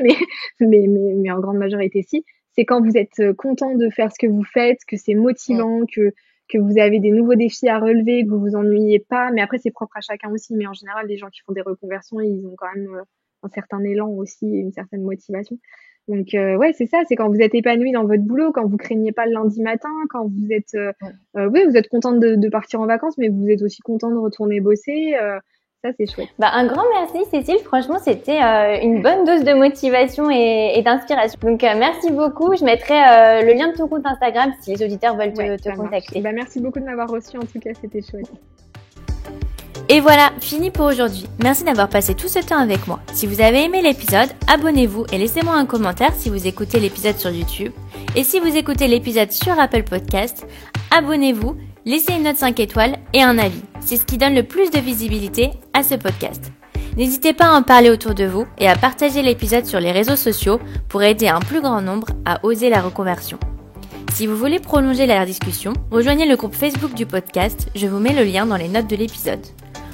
mais en grande majorité si, c'est quand vous êtes content de faire ce que vous faites, que c'est motivant, que vous avez des nouveaux défis à relever, que vous vous ennuyez pas. Mais après c'est propre à chacun aussi, mais en général les gens qui font des reconversions, ils ont quand même un certain élan aussi et une certaine motivation. Donc ouais, c'est ça, c'est quand vous êtes épanoui dans votre boulot, quand vous craignez pas le lundi matin, quand vous êtes oui, vous êtes contente de partir en vacances, mais vous êtes aussi content de retourner bosser. Ça, c'est chouette. Bah, un grand merci, Cécile. Franchement, c'était une bonne dose de motivation et d'inspiration. Donc, merci beaucoup. Je mettrai le lien de ton compte Instagram si les auditeurs veulent te contacter. Bah, merci beaucoup de m'avoir reçu. En tout cas, c'était chouette. Et voilà, fini pour aujourd'hui. Merci d'avoir passé tout ce temps avec moi. Si vous avez aimé l'épisode, abonnez-vous et laissez-moi un commentaire si vous écoutez l'épisode sur YouTube. Et si vous écoutez l'épisode sur Apple Podcast, abonnez-vous, laissez une note 5 étoiles et un avis. C'est ce qui donne le plus de visibilité à ce podcast. N'hésitez pas à en parler autour de vous et à partager l'épisode sur les réseaux sociaux pour aider un plus grand nombre à oser la reconversion. Si vous voulez prolonger la discussion, rejoignez le groupe Facebook du podcast, je vous mets le lien dans les notes de l'épisode.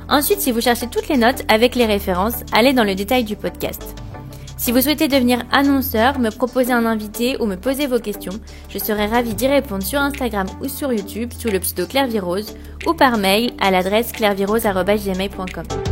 Ensuite, si vous cherchez toutes les notes avec les références, allez dans le détail du podcast. Si vous souhaitez devenir annonceur, me proposer un invité ou me poser vos questions, je serai ravie d'y répondre sur Instagram ou sur YouTube sous le pseudo Claire Virose ou par mail à l'adresse clairevirose@gmail.com.